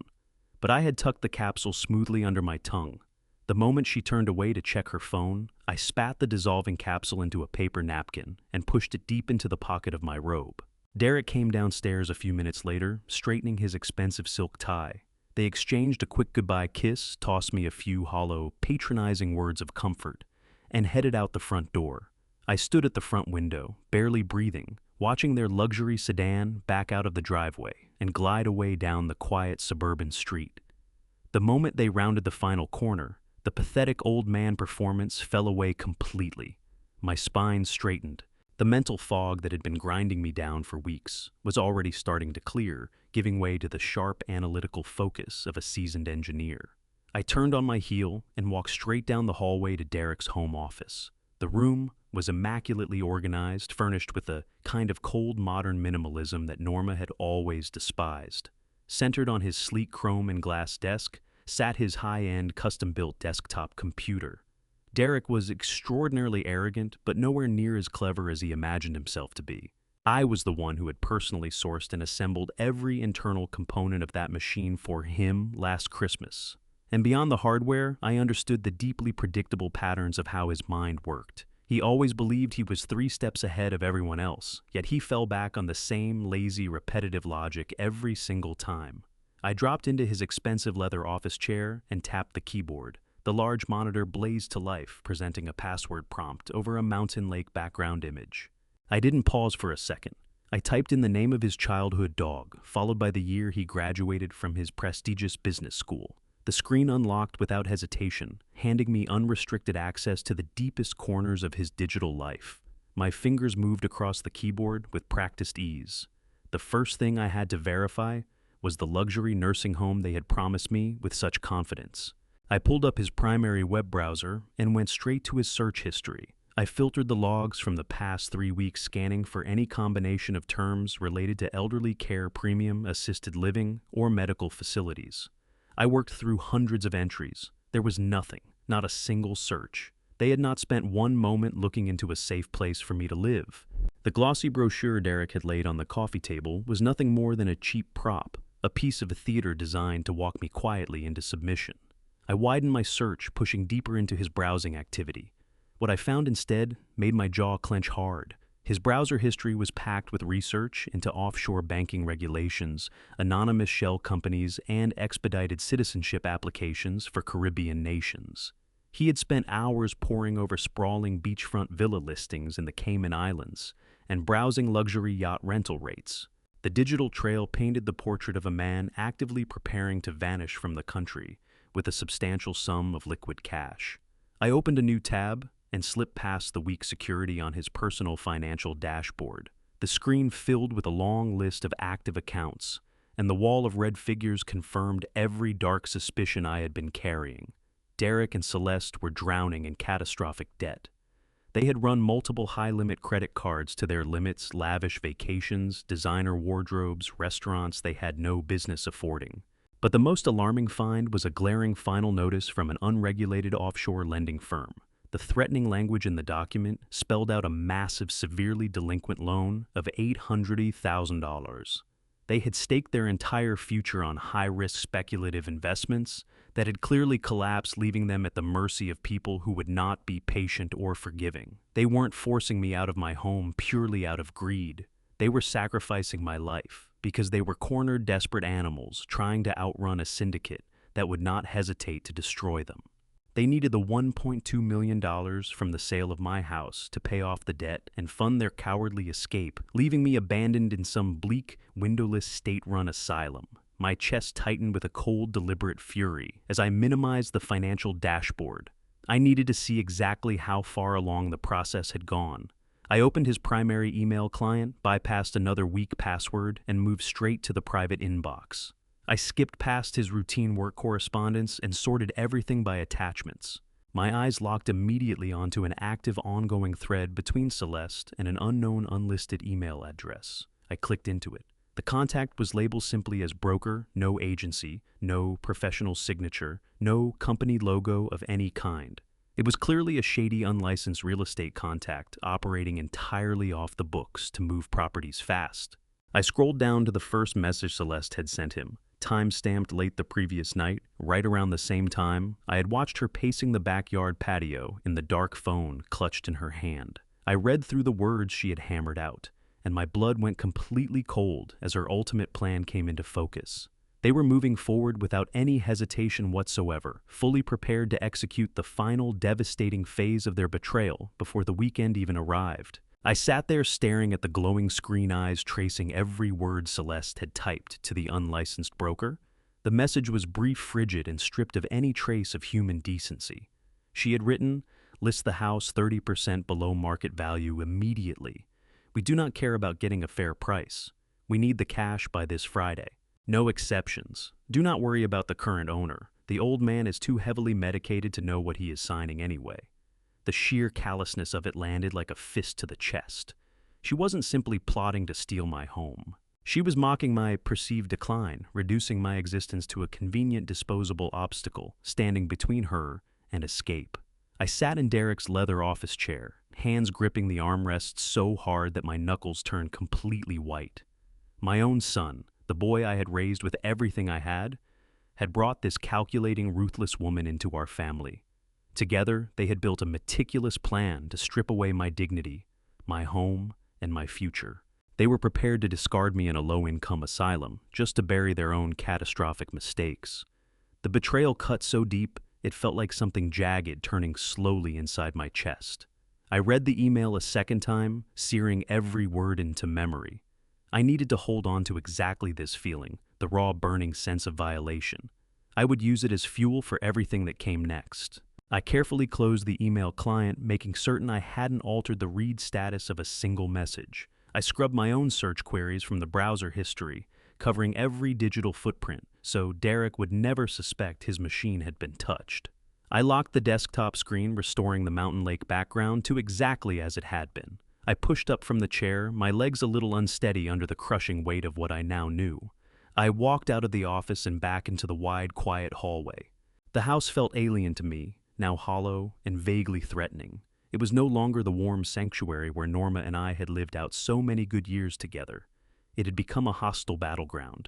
But I had tucked the capsule smoothly under my tongue. The moment she turned away to check her phone, I spat the dissolving capsule into a paper napkin and pushed it deep into the pocket of my robe. Derek came downstairs a few minutes later, straightening his expensive silk tie. They exchanged a quick goodbye kiss, tossed me a few hollow, patronizing words of comfort, and headed out the front door. I stood at the front window, barely breathing, watching their luxury sedan back out of the driveway and glide away down the quiet suburban street. The moment they rounded the final corner, the pathetic old man performance fell away completely. My spine straightened. The mental fog that had been grinding me down for weeks was already starting to clear, giving way to the sharp analytical focus of a seasoned engineer. I turned on my heel and walked straight down the hallway to Derek's home office. The room, was immaculately organized, furnished with a kind of cold modern minimalism that Norma had always despised. Centered on his sleek chrome and glass desk sat his high-end, custom-built desktop computer. Derek was extraordinarily arrogant, but nowhere near as clever as he imagined himself to be. I was the one who had personally sourced and assembled every internal component of that machine for him last Christmas. And beyond the hardware, I understood the deeply predictable patterns of how his mind worked. He always believed he was 3 steps ahead of everyone else, yet he fell back on the same lazy, repetitive logic every single time. I dropped into his expensive leather office chair and tapped the keyboard. The large monitor blazed to life, presenting a password prompt over a mountain lake background image. I didn't pause for a second. I typed in the name of his childhood dog, followed by the year he graduated from his prestigious business school. The screen unlocked without hesitation, handing me unrestricted access to the deepest corners of his digital life. My fingers moved across the keyboard with practiced ease. The first thing I had to verify was the luxury nursing home they had promised me with such confidence. I pulled up his primary web browser and went straight to his search history. I filtered the logs from the past 3 weeks, scanning for any combination of terms related to elderly care, premium, assisted living, or medical facilities. I worked through hundreds of entries. There was nothing, not a single search. They had not spent one moment looking into a safe place for me to live. The glossy brochure Derek had laid on the coffee table was nothing more than a cheap prop, a piece of a theater designed to walk me quietly into submission. I widened my search, pushing deeper into his browsing activity. What I found instead made my jaw clench hard. His browser history was packed with research into offshore banking regulations, anonymous shell companies, and expedited citizenship applications for Caribbean nations. He had spent hours poring over sprawling beachfront villa listings in the Cayman Islands and browsing luxury yacht rental rates. The digital trail painted the portrait of a man actively preparing to vanish from the country with a substantial sum of liquid cash. I opened a new tab and slipped past the weak security on his personal financial dashboard. The screen filled with a long list of active accounts, and the wall of red figures confirmed every dark suspicion I had been carrying. Derek and Celeste were drowning in catastrophic debt. They had run multiple high-limit credit cards to their limits, lavish vacations, designer wardrobes, restaurants they had no business affording. But the most alarming find was a glaring final notice from an unregulated offshore lending firm. The threatening language in the document spelled out a massive, severely delinquent loan of $800,000. They had staked their entire future on high-risk speculative investments that had clearly collapsed, leaving them at the mercy of people who would not be patient or forgiving. They weren't forcing me out of my home purely out of greed. They were sacrificing my life because they were cornered, desperate animals trying to outrun a syndicate that would not hesitate to destroy them. They needed the $1.2 million from the sale of my house to pay off the debt and fund their cowardly escape, leaving me abandoned in some bleak, windowless, state-run asylum. My chest tightened with a cold, deliberate fury as I minimized the financial dashboard. I needed to see exactly how far along the process had gone. I opened his primary email client, bypassed another weak password, and moved straight to the private inbox. I skipped past his routine work correspondence and sorted everything by attachments. My eyes locked immediately onto an active, ongoing thread between Celeste and an unknown, unlisted email address. I clicked into it. The contact was labeled simply as broker, no agency, no professional signature, no company logo of any kind. It was clearly a shady, unlicensed real estate contact operating entirely off the books to move properties fast. I scrolled down to the first message Celeste had sent him. Time-stamped late the previous night, right around the same time, I had watched her pacing the backyard patio in the dark phone clutched in her hand. I read through the words she had hammered out, and my blood went completely cold as her ultimate plan came into focus. They were moving forward without any hesitation whatsoever, fully prepared to execute the final devastating phase of their betrayal before the weekend even arrived. I sat there staring at the glowing screen eyes tracing every word Celeste had typed to the unlicensed broker. The message was brief, frigid, and stripped of any trace of human decency. She had written, "List the house 30% below market value immediately. We do not care about getting a fair price. We need the cash by this Friday. No exceptions. Do not worry about the current owner. The old man is too heavily medicated to know what he is signing anyway." The sheer callousness of it landed like a fist to the chest. She wasn't simply plotting to steal my home. She was mocking my perceived decline, reducing my existence to a convenient disposable obstacle, standing between her and escape. I sat in Derek's leather office chair, hands gripping the armrests so hard that my knuckles turned completely white. My own son, the boy I had raised with everything I had brought this calculating, ruthless woman into our family. Together, they had built a meticulous plan to strip away my dignity, my home, and my future. They were prepared to discard me in a low-income asylum, just to bury their own catastrophic mistakes. The betrayal cut so deep, it felt like something jagged turning slowly inside my chest. I read the email a second time, searing every word into memory. I needed to hold on to exactly this feeling, the raw, burning sense of violation. I would use it as fuel for everything that came next. I carefully closed the email client, making certain I hadn't altered the read status of a single message. I scrubbed my own search queries from the browser history, covering every digital footprint, so Derek would never suspect his machine had been touched. I locked the desktop screen, restoring the mountain lake background to exactly as it had been. I pushed up from the chair, my legs a little unsteady under the crushing weight of what I now knew. I walked out of the office and back into the wide, quiet hallway. The house felt alien to me, now hollow and vaguely threatening. It was no longer the warm sanctuary where Norma and I had lived out so many good years together. It had become a hostile battleground.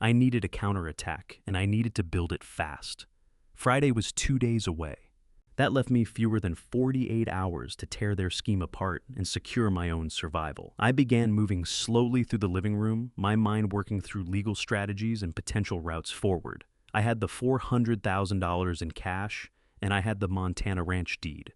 I needed a counterattack, and I needed to build it fast. Friday was 2 days away. That left me fewer than 48 hours to tear their scheme apart and secure my own survival. I began moving slowly through the living room, my mind working through legal strategies and potential routes forward. I had the $400,000 in cash, and I had the Montana ranch deed.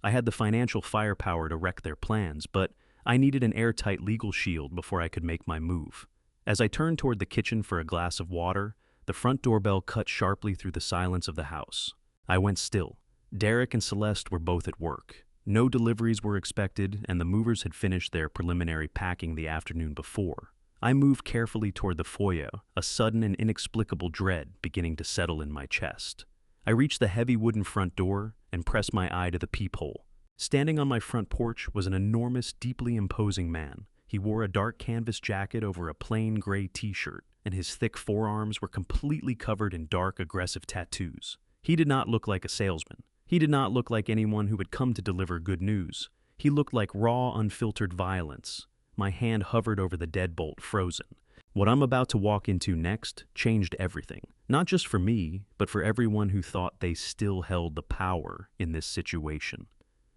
I had the financial firepower to wreck their plans, but I needed an airtight legal shield before I could make my move. As I turned toward the kitchen for a glass of water, the front doorbell cut sharply through the silence of the house. I went still. Derek and Celeste were both at work. No deliveries were expected, and the movers had finished their preliminary packing the afternoon before. I moved carefully toward the foyer, a sudden and inexplicable dread beginning to settle in my chest. I reached the heavy wooden front door and pressed my eye to the peephole. Standing on my front porch was an enormous, deeply imposing man. He wore a dark canvas jacket over a plain gray t-shirt, and his thick forearms were completely covered in dark, aggressive tattoos. He did not look like a salesman. He did not look like anyone who had come to deliver good news. He looked like raw, unfiltered violence. My hand hovered over the deadbolt, frozen. What I'm about to walk into next changed everything. Not just for me, but for everyone who thought they still held the power in this situation.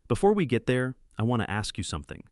Before we get there, I want to ask you something.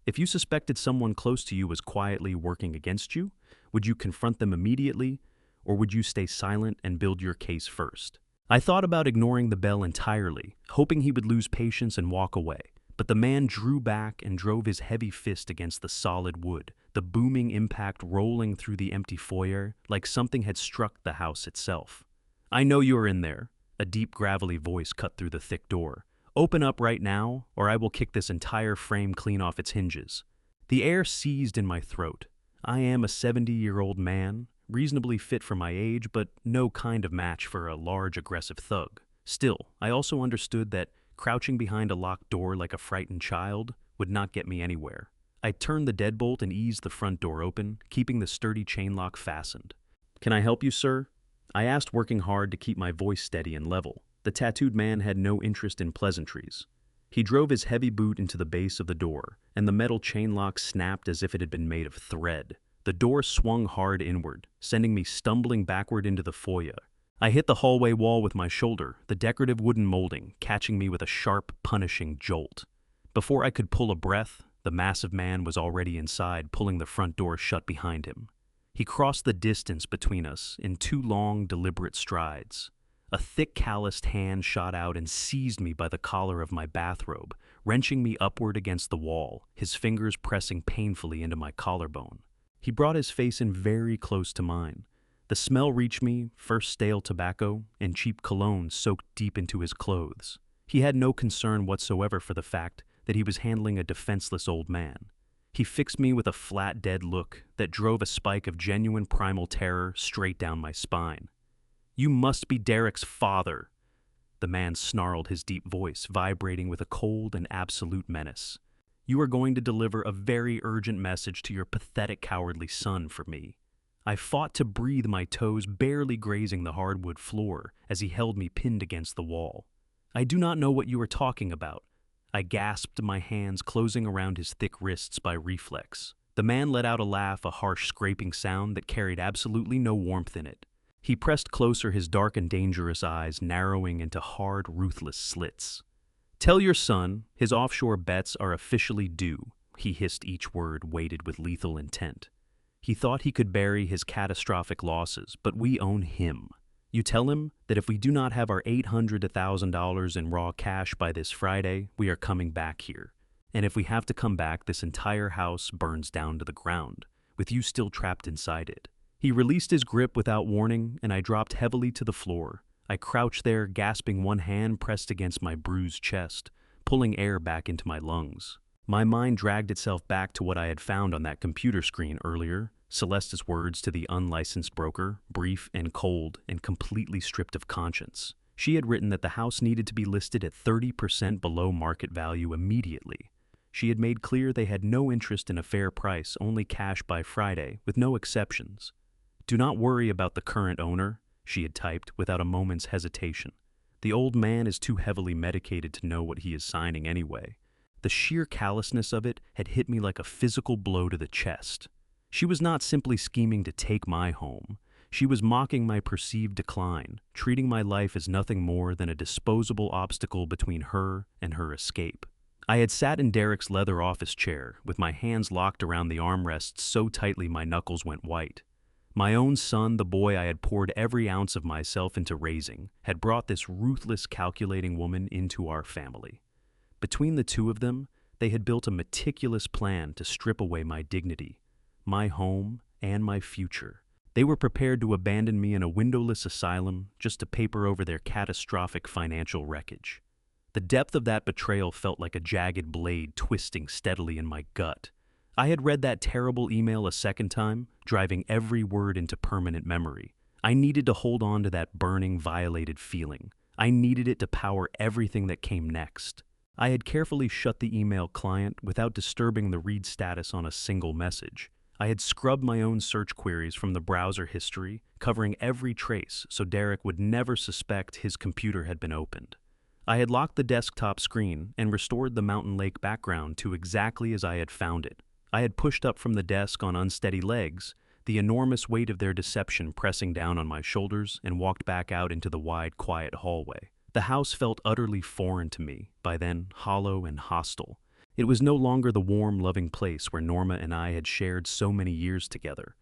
If you suspected someone close to you was quietly working against you, would you confront them immediately, or would you stay silent and build your case first? I thought about ignoring the bell entirely, hoping he would lose patience and walk away. But the man drew back and drove his heavy fist against the solid wood, the booming impact rolling through the empty foyer like something had struck the house itself. "I know you are in there," a deep, gravelly voice cut through the thick door. "Open up right now, or I will kick this entire frame clean off its hinges." The air seized in my throat. I am a 70-year-old man, reasonably fit for my age, but no kind of match for a large, aggressive thug. Still, I also understood that crouching behind a locked door like a frightened child would not get me anywhere. I turned the deadbolt and eased the front door open, keeping the sturdy chain lock fastened. "Can I help you, sir?" I asked, working hard to keep my voice steady and level. The tattooed man had no interest in pleasantries. He drove his heavy boot into the base of the door, and the metal chain lock snapped as if it had been made of thread. The door swung hard inward, sending me stumbling backward into the foyer. I hit the hallway wall with my shoulder, the decorative wooden molding catching me with a sharp, punishing jolt. Before I could pull a breath, the massive man was already inside, pulling the front door shut behind him. He crossed the distance between us in 2 long, deliberate strides. A thick, calloused hand shot out and seized me by the collar of my bathrobe, wrenching me upward against the wall, his fingers pressing painfully into my collarbone. He brought his face in very close to mine. The smell reached me, first stale tobacco and cheap cologne soaked deep into his clothes. He had no concern whatsoever for the fact that he was handling a defenseless old man. He fixed me with a flat, dead look that drove a spike of genuine primal terror straight down my spine. "You must be Derek's father." The man snarled, his deep voice vibrating with a cold and absolute menace. "You are going to deliver a very urgent message to your pathetic, cowardly son for me." I fought to breathe, my toes barely grazing the hardwood floor as he held me pinned against the wall. "I do not know what you are talking about." I gasped, my hands closing around his thick wrists by reflex. The man let out a laugh, a harsh scraping sound that carried absolutely no warmth in it. He pressed closer, his dark and dangerous eyes narrowing into hard, ruthless slits. "Tell your son his offshore bets are officially due," he hissed, each word weighted with lethal intent. He thought he could bury his catastrophic losses, but we own him. "You tell him that if we do not have our $800 to $1,000 in raw cash by this Friday, we are coming back here. And if we have to come back, this entire house burns down to the ground, with you still trapped inside it." He released his grip without warning, and I dropped heavily to the floor. I crouched there, gasping, one hand pressed against my bruised chest, pulling air back into my lungs. My mind dragged itself back to what I had found on that computer screen earlier, Celeste's words to the unlicensed broker, brief and cold and completely stripped of conscience. She had written that the house needed to be listed at 30% below market value immediately. She had made clear they had no interest in a fair price, only cash by Friday, with no exceptions. "Do not worry about the current owner," she had typed without a moment's hesitation. "The old man is too heavily medicated to know what he is signing anyway." The sheer callousness of it had hit me like a physical blow to the chest. She was not simply scheming to take my home. She was mocking my perceived decline, treating my life as nothing more than a disposable obstacle between her and her escape. I had sat in Derek's leather office chair, with my hands locked around the armrests so tightly my knuckles went white. My own son, the boy I had poured every ounce of myself into raising, had brought this ruthless, calculating woman into our family. Between the two of them, they had built a meticulous plan to strip away my dignity, my home, and my future. They were prepared to abandon me in a windowless asylum just to paper over their catastrophic financial wreckage. The depth of that betrayal felt like a jagged blade twisting steadily in my gut. I had read that terrible email a second time, driving every word into permanent memory. I needed to hold on to that burning, violated feeling. I needed it to power everything that came next. I had carefully shut the email client without disturbing the read status on a single message. I had scrubbed my own search queries from the browser history, covering every trace so Derek would never suspect his computer had been opened. I had locked the desktop screen and restored the mountain lake background to exactly as I had found it. I had pushed up from the desk on unsteady legs, the enormous weight of their deception pressing down on my shoulders, and walked back out into the wide, quiet hallway. The house felt utterly foreign to me, by then hollow and hostile. It was no longer the warm, loving place where Norma and I had shared so many years together.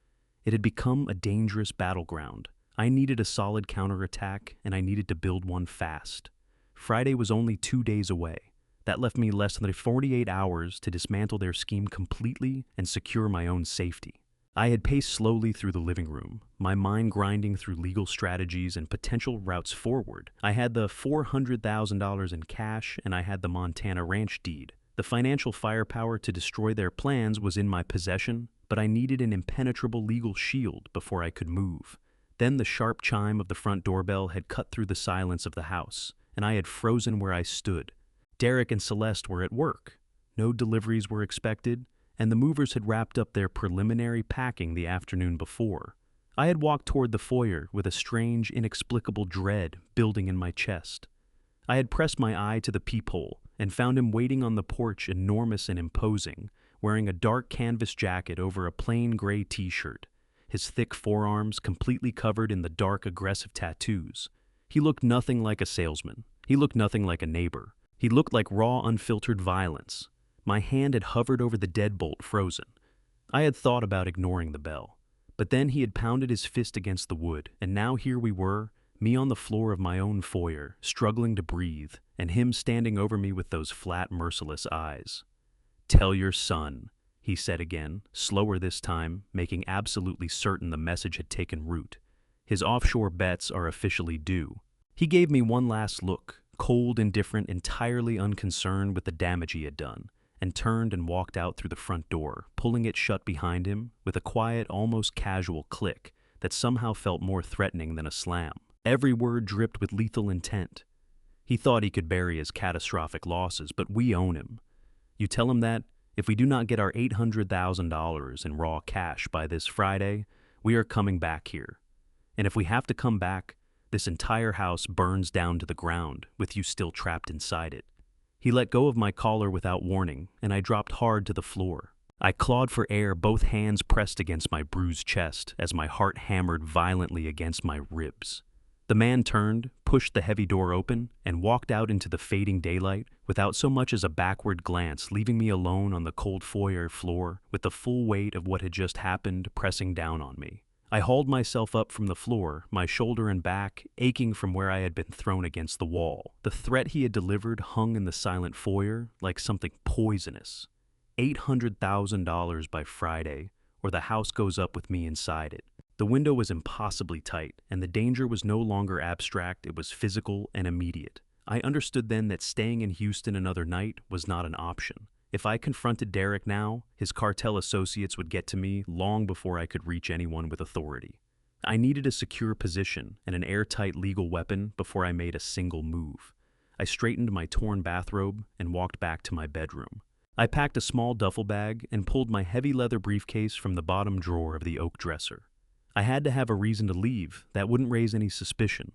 It had become a dangerous battleground. I needed a solid counterattack, and I needed to build one fast. Friday was only 2 days away. That left me less than 48 hours to dismantle their scheme completely and secure my own safety. I had paced slowly through the living room, my mind grinding through legal strategies and potential routes forward. I had the $400,000 in cash, and I had the Montana ranch deed. The financial firepower to destroy their plans was in my possession, but I needed an impenetrable legal shield before I could move. Then the sharp chime of the front doorbell had cut through the silence of the house, and I had frozen where I stood. Derek and Celeste were at work. No deliveries were expected, and the movers had wrapped up their preliminary packing the afternoon before. I had walked toward the foyer with a strange, inexplicable dread building in my chest. I had pressed my eye to the peephole and found him waiting on the porch, enormous and imposing, wearing a dark canvas jacket over a plain gray t-shirt, his thick forearms completely covered in the dark, aggressive tattoos. He looked nothing like a salesman. He looked nothing like a neighbor. He looked like raw, unfiltered violence. My hand had hovered over the deadbolt, frozen. I had thought about ignoring the bell. But then he had pounded his fist against the wood, and now here we were, me on the floor of my own foyer, struggling to breathe, and him standing over me with those flat, merciless eyes. "Tell your son," he said again, slower this time, making absolutely certain the message had taken root. "His offshore bets are officially due." He gave me one last look, cold, indifferent, entirely unconcerned with the damage he had done, and turned and walked out through the front door, pulling it shut behind him with a quiet, almost casual click that somehow felt more threatening than a slam. Every word dripped with lethal intent. He thought he could bury his catastrophic losses, but we own him. You tell him that if we do not get our $800,000 in raw cash by this Friday, we are coming back here. And if we have to come back, this entire house burns down to the ground, with you still trapped inside it. He let go of my collar without warning, and I dropped hard to the floor. I clawed for air, both hands pressed against my bruised chest as my heart hammered violently against my ribs. The man turned, pushed the heavy door open, and walked out into the fading daylight without so much as a backward glance, leaving me alone on the cold foyer floor with the full weight of what had just happened pressing down on me. I hauled myself up from the floor, my shoulder and back aching from where I had been thrown against the wall. The threat he had delivered hung in the silent foyer like something poisonous. $800,000 by Friday, or the house goes up with me inside it. The window was impossibly tight, and the danger was no longer abstract, it was physical and immediate. I understood then that staying in Houston another night was not an option. If I confronted Derek now, his cartel associates would get to me long before I could reach anyone with authority. I needed a secure position and an airtight legal weapon before I made a single move. I straightened my torn bathrobe and walked back to my bedroom. I packed a small duffel bag and pulled my heavy leather briefcase from the bottom drawer of the oak dresser. I had to have a reason to leave that wouldn't raise any suspicion.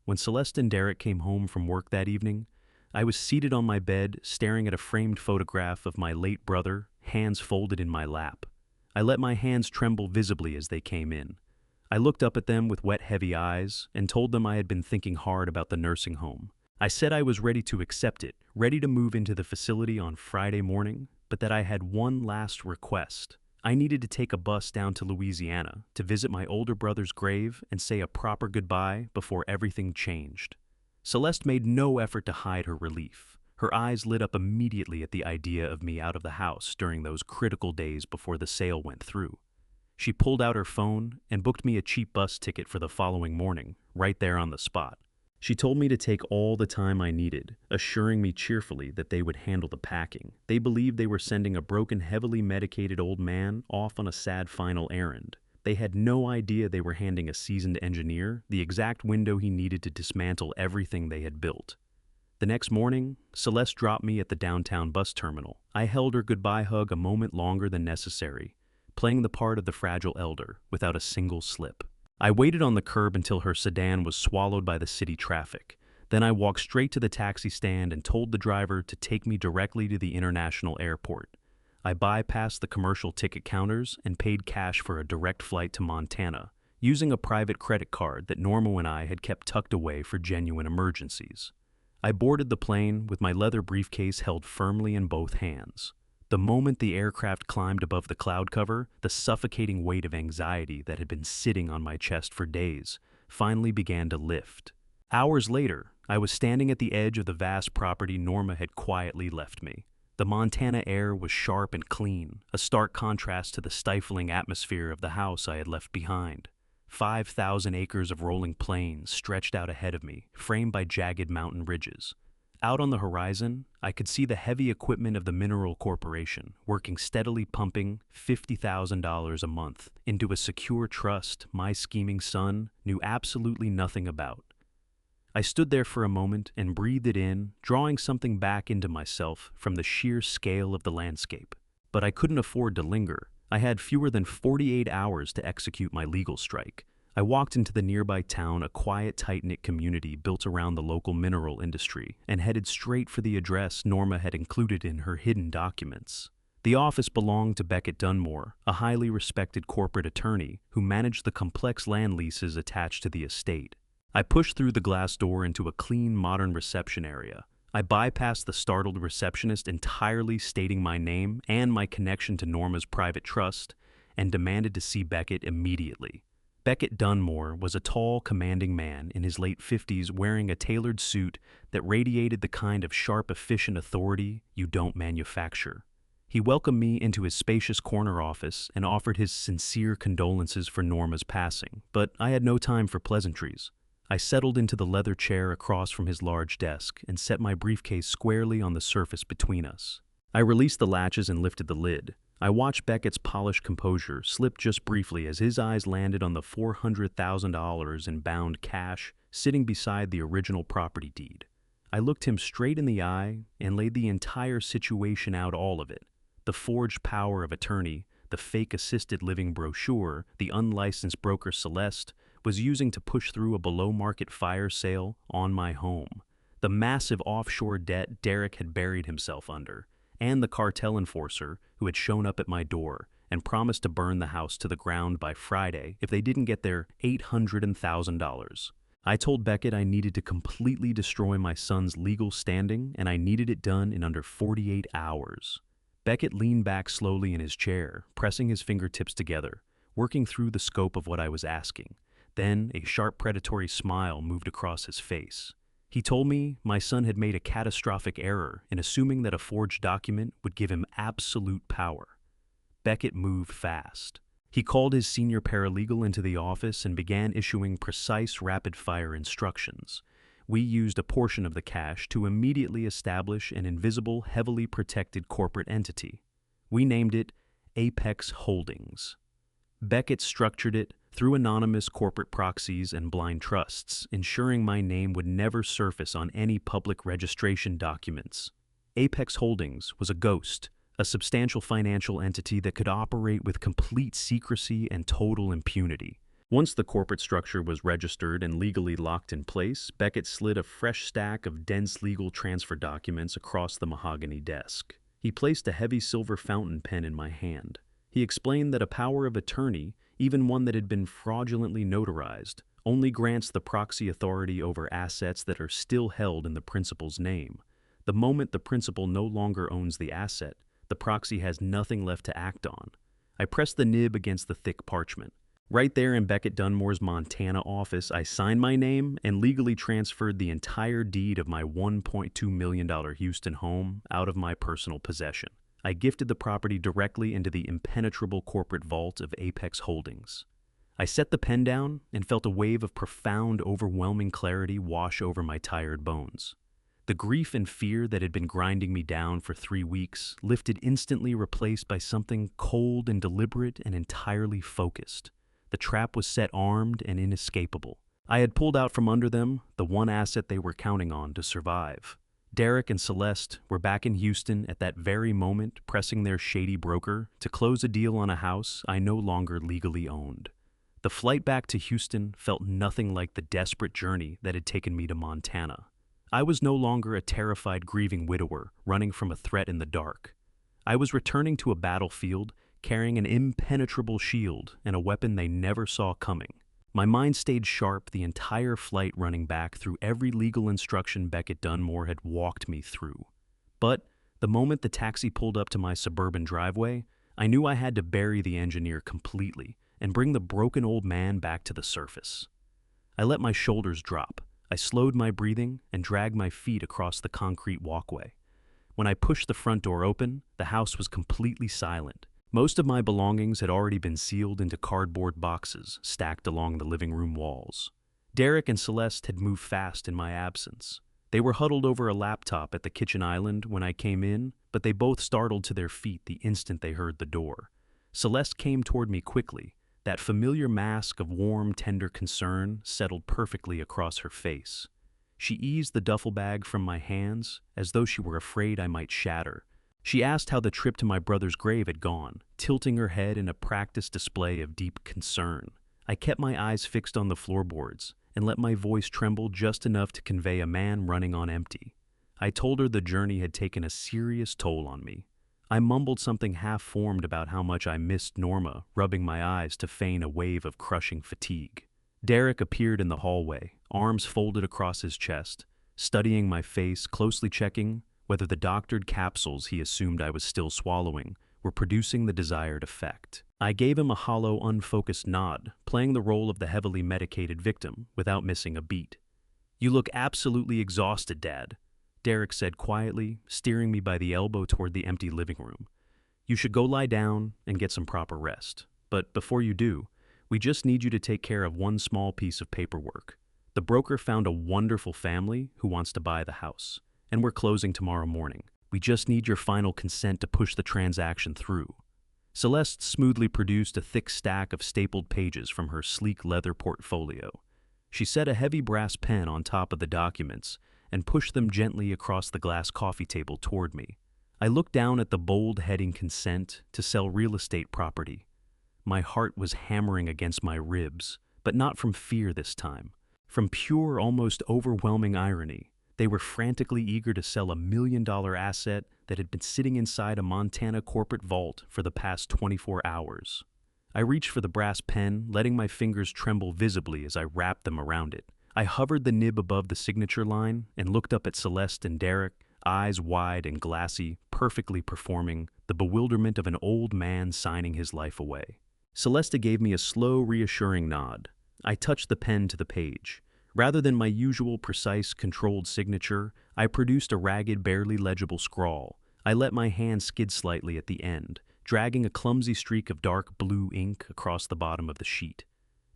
When Celeste and Derek came home from work that evening, I was seated on my bed, staring at a framed photograph of my late brother, hands folded in my lap. I let my hands tremble visibly as they came in. I looked up at them with wet, heavy eyes and told them I had been thinking hard about the nursing home. I said I was ready to accept it, ready to move into the facility on Friday morning, but that I had one last request. I needed to take a bus down to Louisiana to visit my older brother's grave and say a proper goodbye before everything changed. Celeste made no effort to hide her relief. Her eyes lit up immediately at the idea of me out of the house during those critical days before the sale went through. She pulled out her phone and booked me a cheap bus ticket for the following morning, right there on the spot. She told me to take all the time I needed, assuring me cheerfully that they would handle the packing. They believed they were sending a broken, heavily medicated old man off on a sad final errand. They had no idea they were handing a seasoned engineer the exact window he needed to dismantle everything they had built. The next morning, Celeste dropped me at the downtown bus terminal. I held her goodbye hug a moment longer than necessary, playing the part of the fragile elder without a single slip. I waited on the curb until her sedan was swallowed by the city traffic. Then I walked straight to the taxi stand and told the driver to take me directly to the international airport. I bypassed the commercial ticket counters and paid cash for a direct flight to Montana, using a private credit card that Norma and I had kept tucked away for genuine emergencies. I boarded the plane with my leather briefcase held firmly in both hands. The moment the aircraft climbed above the cloud cover, the suffocating weight of anxiety that had been sitting on my chest for days finally began to lift. Hours later, I was standing at the edge of the vast property Norma had quietly left me. The Montana air was sharp and clean, a stark contrast to the stifling atmosphere of the house I had left behind. 5,000 acres of rolling plains stretched out ahead of me, framed by jagged mountain ridges. Out on the horizon, I could see the heavy equipment of the Mineral Corporation, working steadily pumping $50,000 a month into a secure trust my scheming son knew absolutely nothing about. I stood there for a moment and breathed it in, drawing something back into myself from the sheer scale of the landscape. But I couldn't afford to linger. I had fewer than 48 hours to execute my legal strike. I walked into the nearby town, a quiet, tight-knit community built around the local mineral industry, and headed straight for the address Norma had included in her hidden documents. The office belonged to Beckett Dunmore, a highly respected corporate attorney who managed the complex land leases attached to the estate. I pushed through the glass door into a clean, modern reception area. I bypassed the startled receptionist entirely, stating my name and my connection to Norma's private trust, and demanded to see Beckett immediately. Beckett Dunmore was a tall, commanding man in his late 50s wearing a tailored suit that radiated the kind of sharp, efficient authority you don't manufacture. He welcomed me into his spacious corner office and offered his sincere condolences for Norma's passing, but I had no time for pleasantries. I settled into the leather chair across from his large desk and set my briefcase squarely on the surface between us. I released the latches and lifted the lid. I watched Beckett's polished composure slip just briefly as his eyes landed on the $400,000 in bound cash sitting beside the original property deed. I looked him straight in the eye and laid the entire situation out, all of it. The forged power of attorney, the fake assisted living brochure, the unlicensed broker Celeste was using to push through a below-market fire sale on my home, the massive offshore debt Derek had buried himself under, and the cartel enforcer who had shown up at my door and promised to burn the house to the ground by Friday if they didn't get their $800,000. I told Beckett I needed to completely destroy my son's legal standing, and I needed it done in under 48 hours. Beckett leaned back slowly in his chair, pressing his fingertips together, working through the scope of what I was asking. Then a sharp predatory smile moved across his face. He told me my son had made a catastrophic error in assuming that a forged document would give him absolute power. Beckett moved fast. He called his senior paralegal into the office and began issuing precise, rapid-fire instructions. We used a portion of the cash to immediately establish an invisible, heavily protected corporate entity. We named it Apex Holdings. Beckett structured it through anonymous corporate proxies and blind trusts, ensuring my name would never surface on any public registration documents. Apex Holdings was a ghost, a substantial financial entity that could operate with complete secrecy and total impunity. Once the corporate structure was registered and legally locked in place, Beckett slid a fresh stack of dense legal transfer documents across the mahogany desk. He placed a heavy silver fountain pen in my hand. He explained that a power of attorney, even one that had been fraudulently notarized, only grants the proxy authority over assets that are still held in the principal's name. The moment the principal no longer owns the asset, the proxy has nothing left to act on. I pressed the nib against the thick parchment. Right there in Beckett Dunmore's Montana office, I signed my name and legally transferred the entire deed of my $1.2 million Houston home out of my personal possession. I gifted the property directly into the impenetrable corporate vault of Apex Holdings. I set the pen down and felt a wave of profound, overwhelming clarity wash over my tired bones. The grief and fear that had been grinding me down for 3 weeks lifted, instantly replaced by something cold and deliberate and entirely focused. The trap was set, armed and inescapable. I had pulled out from under them the one asset they were counting on to survive. Derek and Celeste were back in Houston at that very moment, pressing their shady broker to close a deal on a house I no longer legally owned. The flight back to Houston felt nothing like the desperate journey that had taken me to Montana. I was no longer a terrified, grieving widower running from a threat in the dark. I was returning to a battlefield carrying an impenetrable shield and a weapon they never saw coming. My mind stayed sharp the entire flight, running back through every legal instruction Beckett Dunmore had walked me through. But the moment the taxi pulled up to my suburban driveway, I knew I had to bury the engineer completely and bring the broken old man back to the surface. I let my shoulders drop. I slowed my breathing and dragged my feet across the concrete walkway. When I pushed the front door open, the house was completely silent. Most of my belongings had already been sealed into cardboard boxes stacked along the living room walls. Derek and Celeste had moved fast in my absence. They were huddled over a laptop at the kitchen island when I came in, but they both startled to their feet the instant they heard the door. Celeste came toward me quickly. That familiar mask of warm, tender concern settled perfectly across her face. She eased the duffel bag from my hands as though she were afraid I might shatter. She asked how the trip to my brother's grave had gone, tilting her head in a practiced display of deep concern. I kept my eyes fixed on the floorboards and let my voice tremble just enough to convey a man running on empty. I told her the journey had taken a serious toll on me. I mumbled something half-formed about how much I missed Norma, rubbing my eyes to feign a wave of crushing fatigue. Derek appeared in the hallway, arms folded across his chest, studying my face, closely checking whether the doctored capsules he assumed I was still swallowing were producing the desired effect. I gave him a hollow, unfocused nod, playing the role of the heavily medicated victim without missing a beat. "You look absolutely exhausted, Dad," Derek said quietly, steering me by the elbow toward the empty living room. "You should go lie down and get some proper rest. But before you do, we just need you to take care of one small piece of paperwork. The broker found a wonderful family who wants to buy the house, and we're closing tomorrow morning. We just need your final consent to push the transaction through." Celeste smoothly produced a thick stack of stapled pages from her sleek leather portfolio. She set a heavy brass pen on top of the documents and pushed them gently across the glass coffee table toward me. I looked down at the bold heading consent to sell real estate property. My heart was hammering against my ribs, but not from fear this time. From pure, almost overwhelming irony. They were frantically eager to sell $1 million asset that had been sitting inside a Montana corporate vault for the past 24 hours. I reached for the brass pen, letting my fingers tremble visibly as I wrapped them around it. I hovered the nib above the signature line and looked up at Celeste and Derek, eyes wide and glassy, perfectly performing the bewilderment of an old man signing his life away. Celeste gave me a slow, reassuring nod. I touched the pen to the page. Rather than my usual precise, controlled signature, I produced a ragged, barely legible scrawl. I let my hand skid slightly at the end, dragging a clumsy streak of dark blue ink across the bottom of the sheet.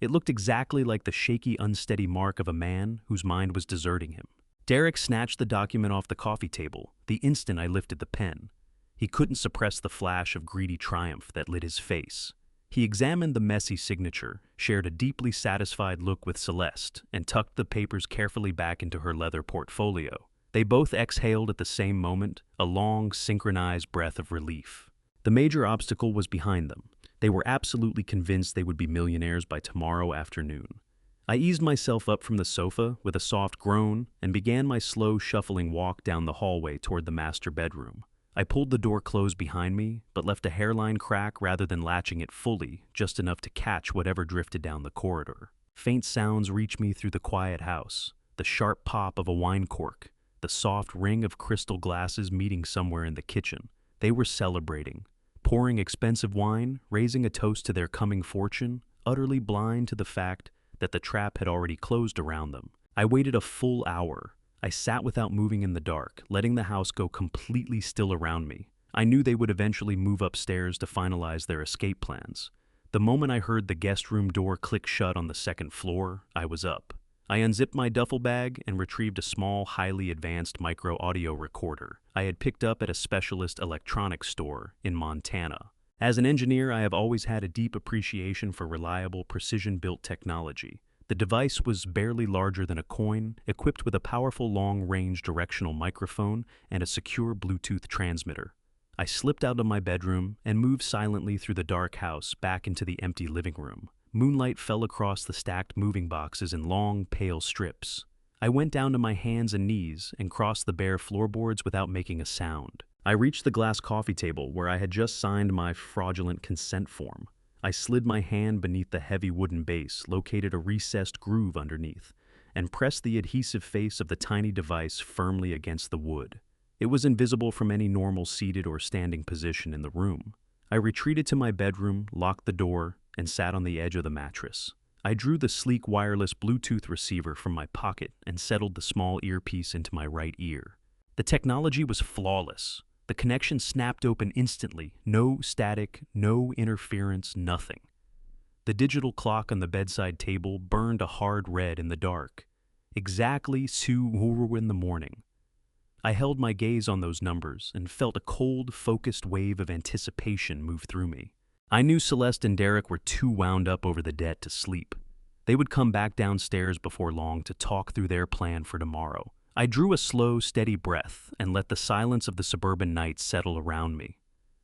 It looked exactly like the shaky, unsteady mark of a man whose mind was deserting him. Derek snatched the document off the coffee table the instant I lifted the pen. He couldn't suppress the flash of greedy triumph that lit his face. He examined the messy signature, shared a deeply satisfied look with Celeste, and tucked the papers carefully back into her leather portfolio. They both exhaled at the same moment, a long, synchronized breath of relief. The major obstacle was behind them. They were absolutely convinced they would be millionaires by tomorrow afternoon. I eased myself up from the sofa with a soft groan and began my slow, shuffling walk down the hallway toward the master bedroom. I pulled the door closed behind me, but left a hairline crack rather than latching it fully, just enough to catch whatever drifted down the corridor. Faint sounds reached me through the quiet house, the sharp pop of a wine cork, the soft ring of crystal glasses meeting somewhere in the kitchen. They were celebrating, pouring expensive wine, raising a toast to their coming fortune, utterly blind to the fact that the trap had already closed around them. I waited a full hour. I sat without moving in the dark, letting the house go completely still around me. I knew they would eventually move upstairs to finalize their escape plans. The moment I heard the guest room door click shut on the second floor, I was up. I unzipped my duffel bag and retrieved a small, highly advanced micro-audio recorder I had picked up at a specialist electronics store in Montana. As an engineer, I have always had a deep appreciation for reliable, precision-built technology. The device was barely larger than a coin, equipped with a powerful long-range directional microphone and a secure Bluetooth transmitter. I slipped out of my bedroom and moved silently through the dark house back into the empty living room. Moonlight fell across the stacked moving boxes in long, pale strips. I went down to my hands and knees and crossed the bare floorboards without making a sound. I reached the glass coffee table where I had just signed my fraudulent consent form. I slid my hand beneath the heavy wooden base, located a recessed groove underneath, and pressed the adhesive face of the tiny device firmly against the wood. It was invisible from any normal seated or standing position in the room. I retreated to my bedroom, locked the door, and sat on the edge of the mattress. I drew the sleek wireless Bluetooth receiver from my pocket and settled the small earpiece into my right ear. The technology was flawless. The connection snapped open instantly, no static, no interference, nothing. The digital clock on the bedside table burned a hard red in the dark. Exactly 2 in the morning. I held my gaze on those numbers and felt a cold, focused wave of anticipation move through me. I knew Celeste and Derek were too wound up over the debt to sleep. They would come back downstairs before long to talk through their plan for tomorrow. I drew a slow, steady breath and let the silence of the suburban night settle around me.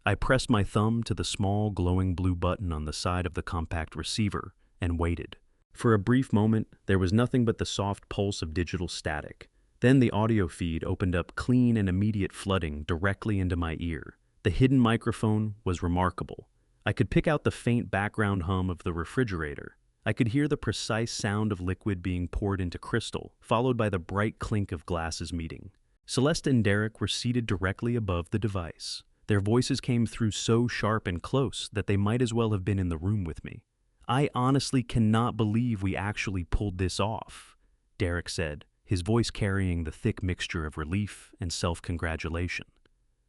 I pressed my thumb to the small, glowing blue button on the side of the compact receiver and waited. For a brief moment, there was nothing but the soft pulse of digital static. Then the audio feed opened up clean and immediate flooding directly into my ear. The hidden microphone was remarkable. I could pick out the faint background hum of the refrigerator. I could hear the precise sound of liquid being poured into crystal, followed by the bright clink of glasses meeting. Celeste and Derek were seated directly above the device. Their voices came through so sharp and close that they might as well have been in the room with me. "I honestly cannot believe we actually pulled this off," Derek said, his voice carrying the thick mixture of relief and self-congratulation.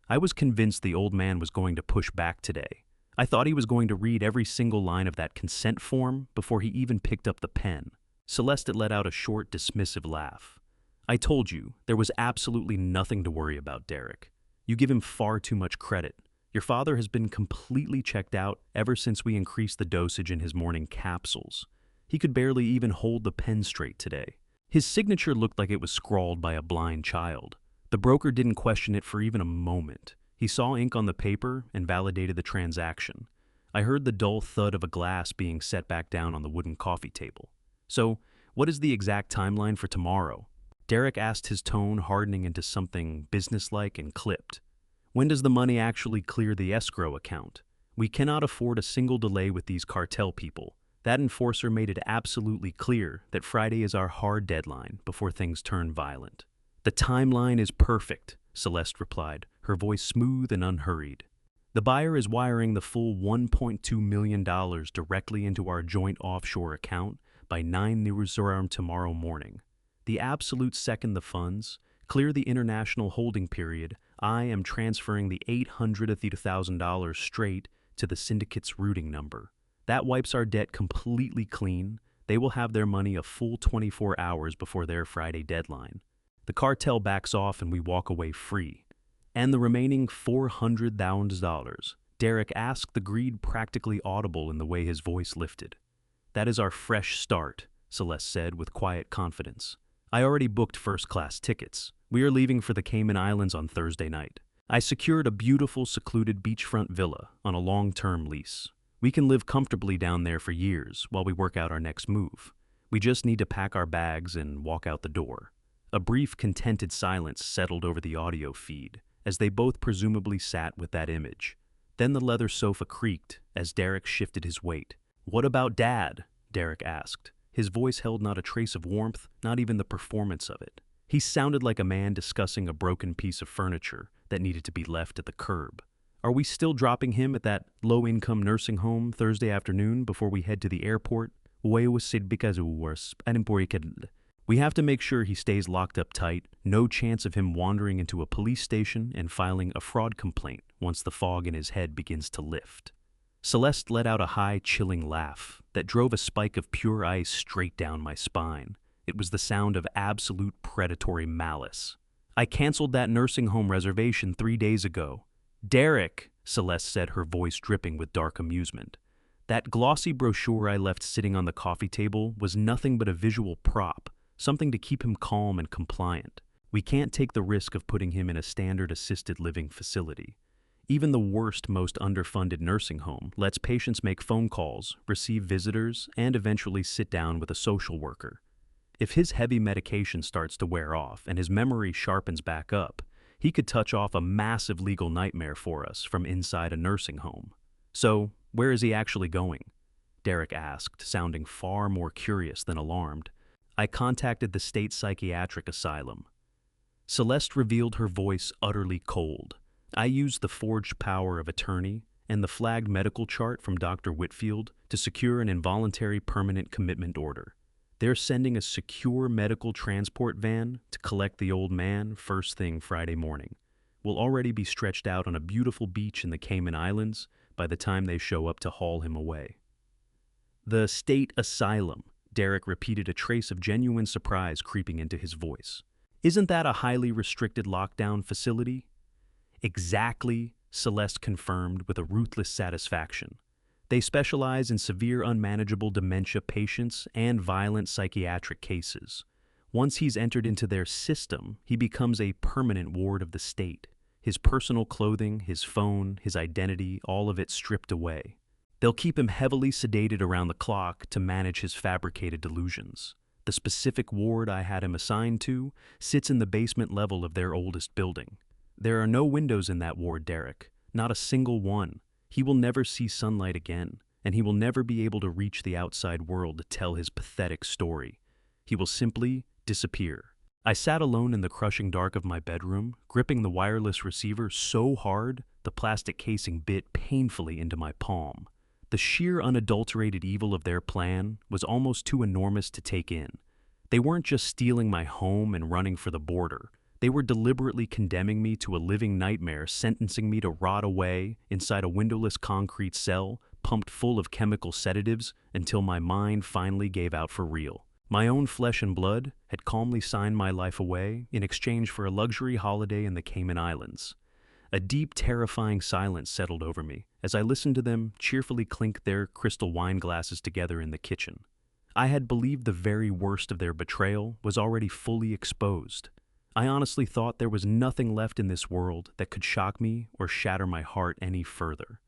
I was convinced the old man was going to push back today. I thought he was going to read every single line of that consent form before he even picked up the pen. Celeste let out a short, dismissive laugh. "I told you, there was absolutely nothing to worry about, Derek. You give him far too much credit. Your father has been completely checked out ever since we increased the dosage in his morning capsules. He could barely even hold the pen straight today." His signature looked like it was scrawled by a blind child. The broker didn't question it for even a moment. He saw ink on the paper and validated the transaction. I heard the dull thud of a glass being set back down on the wooden coffee table. "So, what is the exact timeline for tomorrow?" Derek asked, his tone hardening into something businesslike and clipped. "When does the money actually clear the escrow account? We cannot afford a single delay with these cartel people. That enforcer made it absolutely clear that Friday is our hard deadline before things turn violent." "The timeline is perfect," Celeste replied, her voice smooth and unhurried. "The buyer is wiring the full $1.2 million directly into our joint offshore account by 9 a.m. tomorrow morning. The absolute second the funds clear the international holding period, I am transferring the $800,000 straight to the syndicate's routing number. That wipes our debt completely clean. They will have their money a full 24 hours before their Friday deadline. The cartel backs off and we walk away free." "And the remaining $400,000? Derek asked, the greed practically audible in the way his voice lifted. "That is our fresh start," Celeste said with quiet confidence. "I already booked first-class tickets. We are leaving for the Cayman Islands on Thursday night. I secured a beautiful, secluded beachfront villa on a long-term lease. We can live comfortably down there for years while we work out our next move. We just need to pack our bags and walk out the door." A brief, contented silence settled over the audio feed, as they both presumably sat with that image. Then the leather sofa creaked as Derek shifted his weight. "What about Dad?" Derek asked. His voice held not a trace of warmth, not even the performance of it. He sounded like a man discussing a broken piece of furniture that needed to be left at the curb. "Are we still dropping him at that low-income nursing home Thursday afternoon before we head to the airport? We have to make sure he stays locked up tight, no chance of him wandering into a police station and filing a fraud complaint once the fog in his head begins to lift." Celeste let out a high, chilling laugh that drove a spike of pure ice straight down my spine. It was the sound of absolute predatory malice. "I canceled that nursing home reservation 3 days ago." "Derek," Celeste said, her voice dripping with dark amusement, "that glossy brochure I left sitting on the coffee table was nothing but a visual prop. Something to keep him calm and compliant. We can't take the risk of putting him in a standard assisted living facility. Even the worst, most underfunded nursing home lets patients make phone calls, receive visitors, and eventually sit down with a social worker. If his heavy medication starts to wear off and his memory sharpens back up, he could touch off a massive legal nightmare for us from inside a nursing home." "So, where is he actually going?" Derek asked, sounding far more curious than alarmed. "I contacted the state psychiatric asylum." Celeste revealed, her voice utterly cold. "I used the forged power of attorney and the flagged medical chart from Dr. Whitfield to secure an involuntary permanent commitment order. They're sending a secure medical transport van to collect the old man first thing Friday morning. We'll already be stretched out on a beautiful beach in the Cayman Islands by the time they show up to haul him away." "The state asylum," Derek repeated, a trace of genuine surprise creeping into his voice. "Isn't that a highly restricted lockdown facility?" "Exactly," Celeste confirmed with a ruthless satisfaction. "They specialize in severe unmanageable dementia patients and violent psychiatric cases. Once he's entered into their system, he becomes a permanent ward of the state. His personal clothing, his phone, his identity, all of it stripped away. They'll keep him heavily sedated around the clock to manage his fabricated delusions. The specific ward I had him assigned to sits in the basement level of their oldest building. There are no windows in that ward, Derek. Not a single one. He will never see sunlight again, and he will never be able to reach the outside world to tell his pathetic story. He will simply disappear." I sat alone in the crushing dark of my bedroom, gripping the wireless receiver so hard the plastic casing bit painfully into my palm. The sheer unadulterated evil of their plan was almost too enormous to take in. They weren't just stealing my home and running for the border. They were deliberately condemning me to a living nightmare, sentencing me to rot away inside a windowless concrete cell, pumped full of chemical sedatives until my mind finally gave out for real. My own flesh and blood had calmly signed my life away in exchange for a luxury holiday in the Cayman Islands. A deep, terrifying silence settled over me as I listened to them cheerfully clink their crystal wine glasses together in the kitchen. I had believed the very worst of their betrayal was already fully exposed. I honestly thought there was nothing left in this world that could shock me or shatter my heart any further.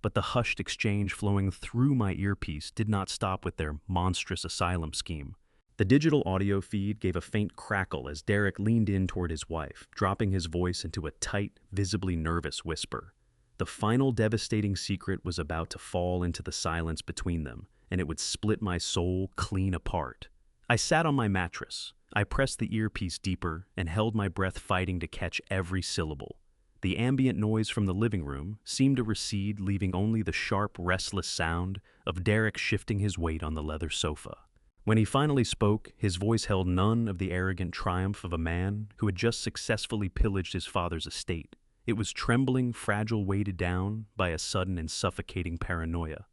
But the hushed exchange flowing through my earpiece did not stop with their monstrous asylum scheme. The digital audio feed gave a faint crackle as Derek leaned in toward his wife, dropping his voice into a tight, visibly nervous whisper. The final devastating secret was about to fall into the silence between them, and it would split my soul clean apart. I sat on my mattress. I pressed the earpiece deeper and held my breath, fighting to catch every syllable. The ambient noise from the living room seemed to recede, leaving only the sharp, restless sound of Derek shifting his weight on the leather sofa. When he finally spoke, his voice held none of the arrogant triumph of a man who had just successfully pillaged his father's estate. It was trembling, fragile, weighted down by a sudden and suffocating paranoia.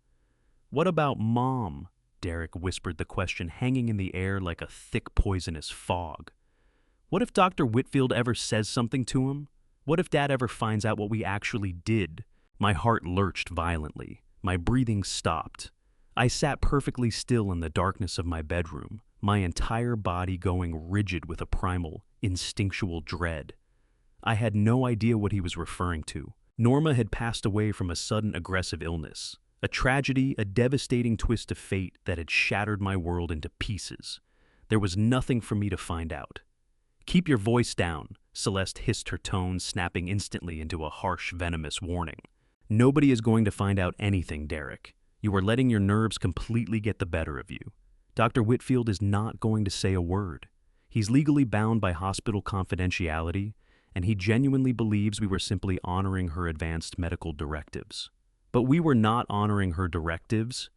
"What about Mom?" Derek whispered the question, hanging in the air like a thick, poisonous fog. "What if Dr. Whitfield ever says something to him? What if Dad ever finds out what we actually did?" My heart lurched violently. My breathing stopped. I sat perfectly still in the darkness of my bedroom, my entire body going rigid with a primal, instinctual dread. I had no idea what he was referring to. Norma had passed away from a sudden aggressive illness, a tragedy, a devastating twist of fate that had shattered my world into pieces. There was nothing for me to find out. "Keep your voice down," Celeste hissed, her tone snapping instantly into a harsh, venomous warning. "Nobody is going to find out anything, Derek. You are letting your nerves completely get the better of you. Dr. Whitfield is not going to say a word. He's legally bound by hospital confidentiality, and he genuinely believes we were simply honoring her advanced medical directives." "But we were not honoring her directives,"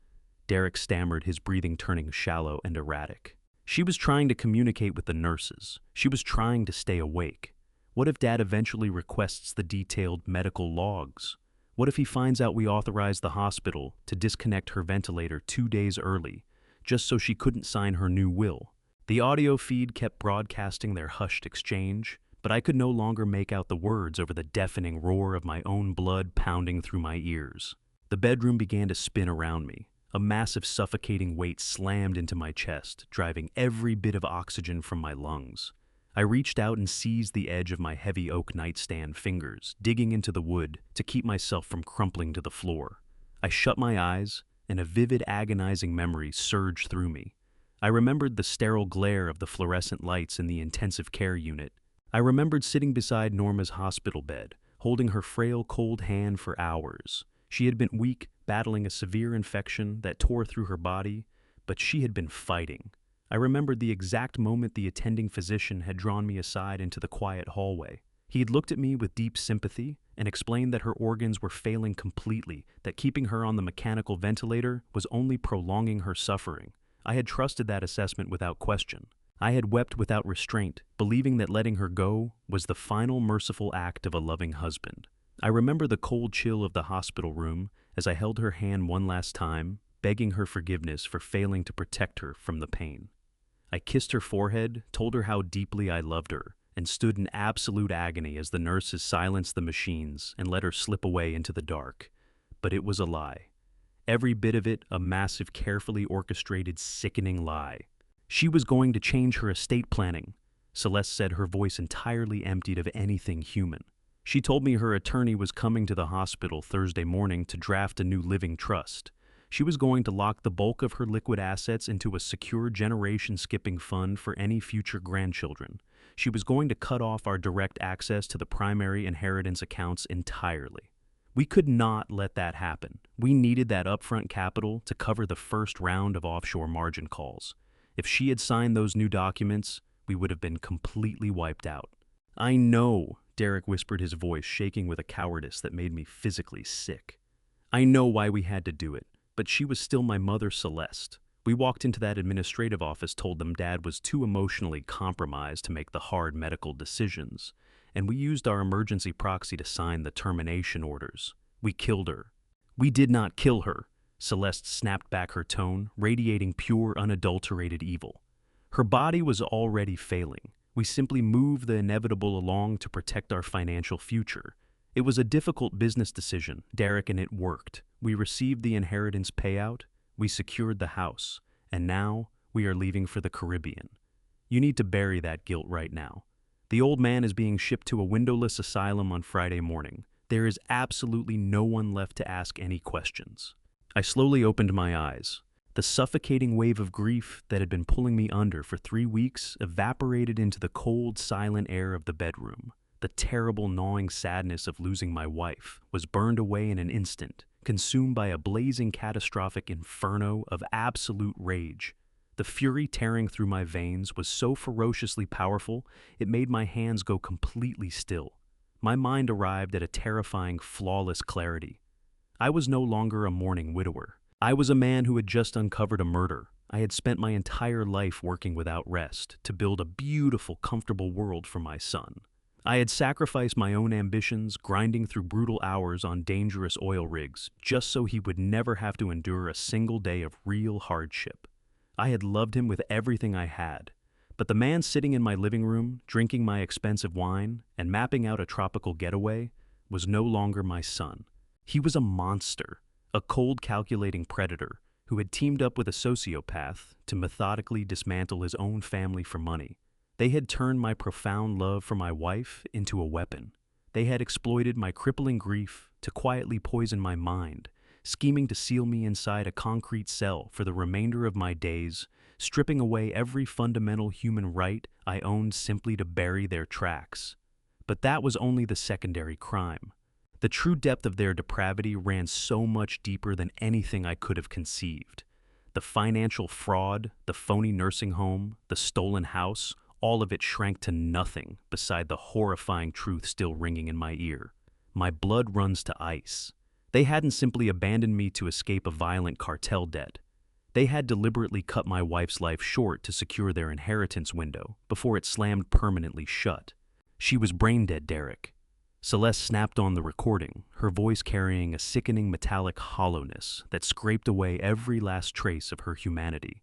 Derek stammered, his breathing turning shallow and erratic. "She was trying to communicate with the nurses. She was trying to stay awake. What if Dad eventually requests the detailed medical logs? What if he finds out we authorized the hospital to disconnect her ventilator 2 days early, just so she couldn't sign her new will?" The audio feed kept broadcasting their hushed exchange, but I could no longer make out the words over the deafening roar of my own blood pounding through my ears. The bedroom began to spin around me. A massive, suffocating weight slammed into my chest, driving every bit of oxygen from my lungs. I reached out and seized the edge of my heavy oak nightstand, fingers digging into the wood to keep myself from crumpling to the floor. I shut my eyes, and a vivid, agonizing memory surged through me. I remembered the sterile glare of the fluorescent lights in the intensive care unit. I remembered sitting beside Norma's hospital bed, holding her frail, cold hand for hours. She had been weak, battling a severe infection that tore through her body, but she had been fighting. I remembered the exact moment the attending physician had drawn me aside into the quiet hallway. He had looked at me with deep sympathy and explained that her organs were failing completely, that keeping her on the mechanical ventilator was only prolonging her suffering. I had trusted that assessment without question. I had wept without restraint, believing that letting her go was the final merciful act of a loving husband. I remember the cold chill of the hospital room as I held her hand one last time, begging her forgiveness for failing to protect her from the pain. I kissed her forehead, told her how deeply I loved her, and stood in absolute agony as the nurses silenced the machines and let her slip away into the dark. But it was a lie. Every bit of it a massive, carefully orchestrated, sickening lie. She was going to change her estate planning, Celeste said, her voice entirely emptied of anything human. She told me her attorney was coming to the hospital Thursday morning to draft a new living trust. She was going to lock the bulk of her liquid assets into a secure generation-skipping fund for any future grandchildren. She was going to cut off our direct access to the primary inheritance accounts entirely. We could not let that happen. We needed that upfront capital to cover the first round of offshore margin calls. If she had signed those new documents, we would have been completely wiped out. "I know," Derek whispered, his voice shaking with a cowardice that made me physically sick. "I know why we had to do it, but she was still my mother, Celeste. We walked into that administrative office, told them Dad was too emotionally compromised to make the hard medical decisions, and we used our emergency proxy to sign the termination orders. We killed her." "We did not kill her," Celeste snapped back, her tone radiating pure, unadulterated evil. "Her body was already failing. We simply moved the inevitable along to protect our financial future. It was a difficult business decision, Derek, and it worked. We received the inheritance payout, we secured the house, and now we are leaving for the Caribbean. You need to bury that guilt right now. The old man is being shipped to a windowless asylum on Friday morning. There is absolutely no one left to ask any questions. I slowly opened my eyes. The suffocating wave of grief that had been pulling me under for 3 weeks evaporated into the cold, silent air of the bedroom. The terrible, gnawing sadness of losing my wife was burned away in an instant, consumed by a blazing, catastrophic inferno of absolute rage. The fury tearing through my veins was so ferociously powerful, it made my hands go completely still. My mind arrived at a terrifying, flawless clarity. I was no longer a mourning widower. I was a man who had just uncovered a murder. I had spent my entire life working without rest to build a beautiful, comfortable world for my son. I had sacrificed my own ambitions, grinding through brutal hours on dangerous oil rigs, just so he would never have to endure a single day of real hardship. I had loved him with everything I had, but the man sitting in my living room, drinking my expensive wine, and mapping out a tropical getaway, was no longer my son. He was a monster, a cold, calculating predator who had teamed up with a sociopath to methodically dismantle his own family for money. They had turned my profound love for my wife into a weapon. They had exploited my crippling grief to quietly poison my mind, scheming to seal me inside a concrete cell for the remainder of my days, stripping away every fundamental human right I owned simply to bury their tracks. But that was only the secondary crime. The true depth of their depravity ran so much deeper than anything I could have conceived. The financial fraud, the phony nursing home, the stolen house, all of it shrank to nothing beside the horrifying truth still ringing in my ear. My blood runs to ice. They hadn't simply abandoned me to escape a violent cartel debt. They had deliberately cut my wife's life short to secure their inheritance window before it slammed permanently shut. She was brain dead, Derek. Celeste snapped on the recording, her voice carrying a sickening metallic hollowness that scraped away every last trace of her humanity.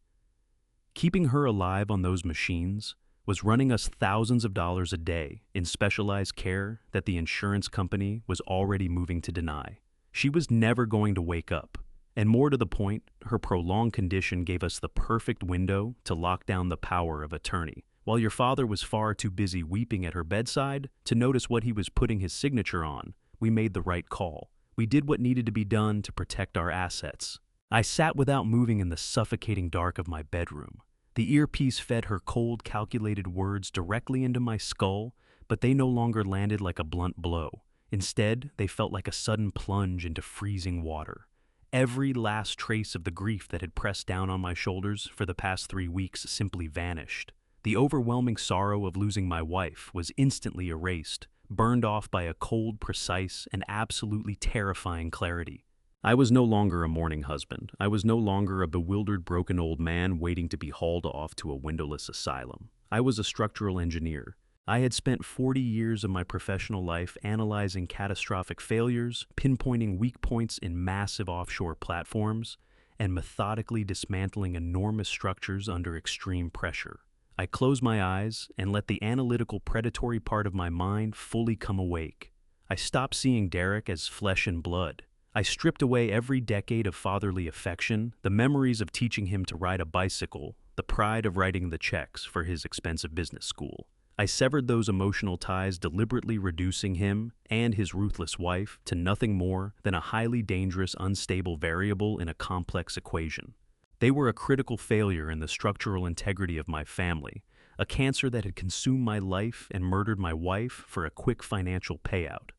Keeping her alive on those machines was running us thousands of dollars a day in specialized care that the insurance company was already moving to deny. She was never going to wake up, and more to the point, her prolonged condition gave us the perfect window to lock down the power of attorney. While your father was far too busy weeping at her bedside to notice what he was putting his signature on, we made the right call. We did what needed to be done to protect our assets. I sat without moving in the suffocating dark of my bedroom. The earpiece fed her cold, calculated words directly into my skull, but they no longer landed like a blunt blow. Instead, they felt like a sudden plunge into freezing water. Every last trace of the grief that had pressed down on my shoulders for the past 3 weeks simply vanished. The overwhelming sorrow of losing my wife was instantly erased, burned off by a cold, precise, and absolutely terrifying clarity. I was no longer a mourning husband. I was no longer a bewildered, broken old man waiting to be hauled off to a windowless asylum. I was a structural engineer. I had spent 40 years of my professional life analyzing catastrophic failures, pinpointing weak points in massive offshore platforms, and methodically dismantling enormous structures under extreme pressure. I closed my eyes and let the analytical, predatory part of my mind fully come awake. I stopped seeing Derek as flesh and blood. I stripped away every decade of fatherly affection, the memories of teaching him to ride a bicycle, the pride of writing the checks for his expensive business school. I severed those emotional ties, deliberately reducing him and his ruthless wife to nothing more than a highly dangerous, unstable variable in a complex equation. They were a critical failure in the structural integrity of my family, a cancer that had consumed my life and murdered my wife for a quick financial payout.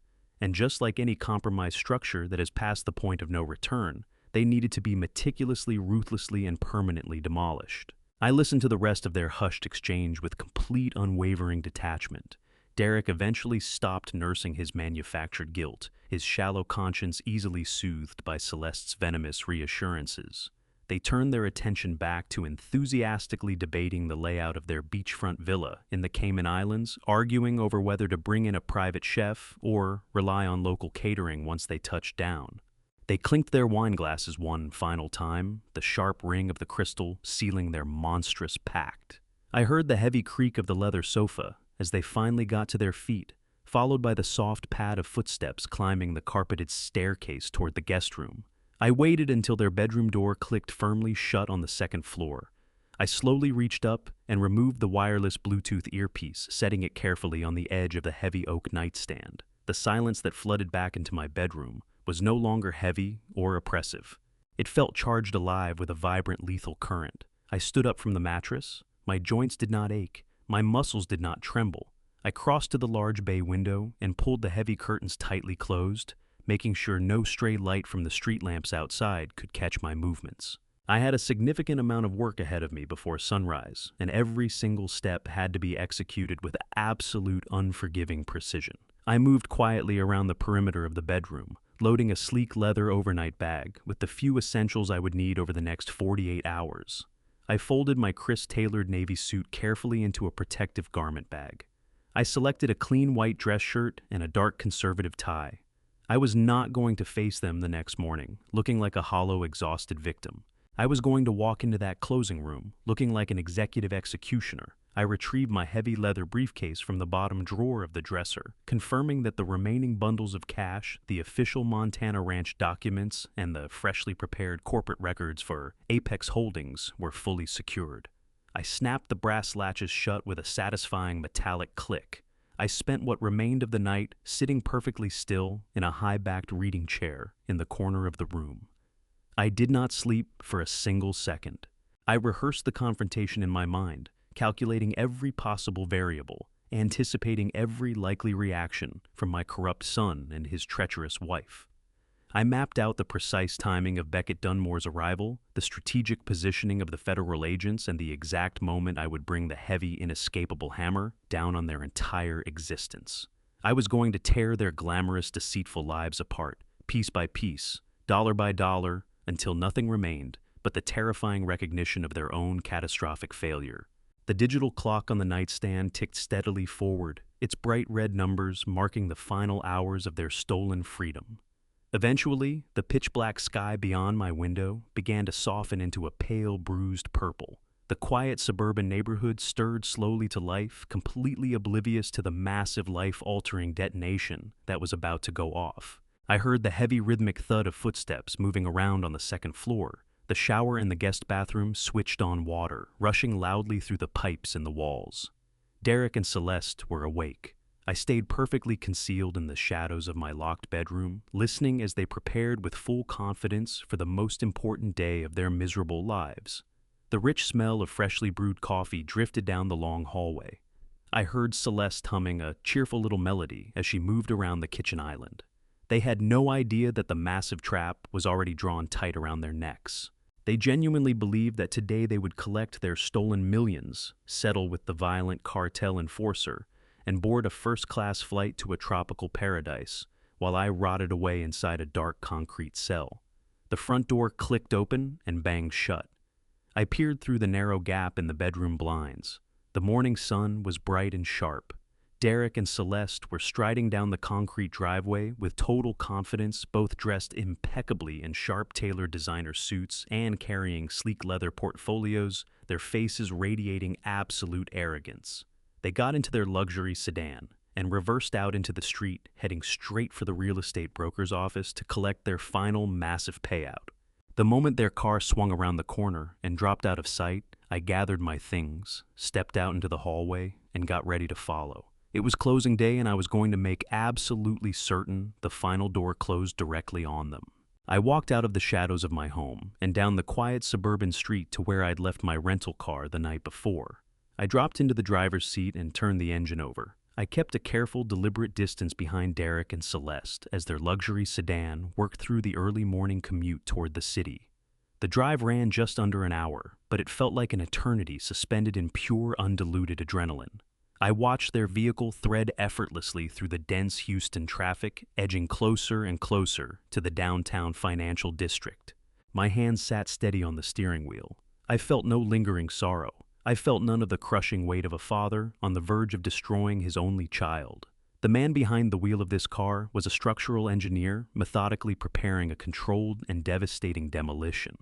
And just like any compromised structure that has passed the point of no return, they needed to be meticulously, ruthlessly, and permanently demolished. I listened to the rest of their hushed exchange with complete, unwavering detachment. Derek eventually stopped nursing his manufactured guilt, his shallow conscience easily soothed by Celeste's venomous reassurances. They turned their attention back to enthusiastically debating the layout of their beachfront villa in the Cayman Islands, arguing over whether to bring in a private chef or rely on local catering once they touched down. They clinked their wine glasses one final time, the sharp ring of the crystal sealing their monstrous pact. I heard the heavy creak of the leather sofa as they finally got to their feet, followed by the soft pad of footsteps climbing the carpeted staircase toward the guest room. I waited until their bedroom door clicked firmly shut on the second floor. I slowly reached up and removed the wireless Bluetooth earpiece, setting it carefully on the edge of the heavy oak nightstand. The silence that flooded back into my bedroom was no longer heavy or oppressive. It felt charged alive with a vibrant, lethal current. I stood up from the mattress. My joints did not ache. My muscles did not tremble. I crossed to the large bay window and pulled the heavy curtains tightly closed, making sure no stray light from the street lamps outside could catch my movements. I had a significant amount of work ahead of me before sunrise, and every single step had to be executed with absolute unforgiving precision. I moved quietly around the perimeter of the bedroom, loading a sleek leather overnight bag with the few essentials I would need over the next 48 hours. I folded my crisp-tailored navy suit carefully into a protective garment bag. I selected a clean white dress shirt and a dark conservative tie. I was not going to face them the next morning, looking like a hollow, exhausted victim. I was going to walk into that closing room, looking like an executive executioner. I retrieved my heavy leather briefcase from the bottom drawer of the dresser, confirming that the remaining bundles of cash, the official Montana Ranch documents, and the freshly prepared corporate records for Apex Holdings were fully secured. I snapped the brass latches shut with a satisfying metallic click. I spent what remained of the night sitting perfectly still in a high-backed reading chair in the corner of the room. I did not sleep for a single second. I rehearsed the confrontation in my mind, calculating every possible variable, anticipating every likely reaction from my corrupt son and his treacherous wife. I mapped out the precise timing of Beckett Dunmore's arrival, the strategic positioning of the federal agents, and the exact moment I would bring the heavy, inescapable hammer down on their entire existence. I was going to tear their glamorous, deceitful lives apart, piece by piece, dollar by dollar, until nothing remained but the terrifying recognition of their own catastrophic failure. The digital clock on the nightstand ticked steadily forward, its bright red numbers marking the final hours of their stolen freedom. Eventually, the pitch-black sky beyond my window began to soften into a pale, bruised purple. The quiet suburban neighborhood stirred slowly to life, completely oblivious to the massive life-altering detonation that was about to go off. I heard the heavy rhythmic thud of footsteps moving around on the second floor. The shower in the guest bathroom switched on water, rushing loudly through the pipes in the walls. Derek and Celeste were awake. I stayed perfectly concealed in the shadows of my locked bedroom, listening as they prepared with full confidence for the most important day of their miserable lives. The rich smell of freshly brewed coffee drifted down the long hallway. I heard Celeste humming a cheerful little melody as she moved around the kitchen island. They had no idea that the massive trap was already drawn tight around their necks. They genuinely believed that today they would collect their stolen millions, settle with the violent cartel enforcer, and board a first-class flight to a tropical paradise, while I rotted away inside a dark concrete cell. The front door clicked open and banged shut. I peered through the narrow gap in the bedroom blinds. The morning sun was bright and sharp. Derek and Celeste were striding down the concrete driveway with total confidence, both dressed impeccably in sharp-tailored designer suits and carrying sleek leather portfolios, their faces radiating absolute arrogance. They got into their luxury sedan and reversed out into the street, heading straight for the real estate broker's office to collect their final massive payout. The moment their car swung around the corner and dropped out of sight, I gathered my things, stepped out into the hallway, and got ready to follow. It was closing day, and I was going to make absolutely certain the final door closed directly on them. I walked out of the shadows of my home and down the quiet suburban street to where I'd left my rental car the night before. I dropped into the driver's seat and turned the engine over. I kept a careful, deliberate distance behind Derek and Celeste as their luxury sedan worked through the early morning commute toward the city. The drive ran just under an hour, but it felt like an eternity suspended in pure, undiluted adrenaline. I watched their vehicle thread effortlessly through the dense Houston traffic, edging closer and closer to the downtown financial district. My hands sat steady on the steering wheel. I felt no lingering sorrow. I felt none of the crushing weight of a father on the verge of destroying his only child. The man behind the wheel of this car was a structural engineer methodically preparing a controlled and devastating demolition.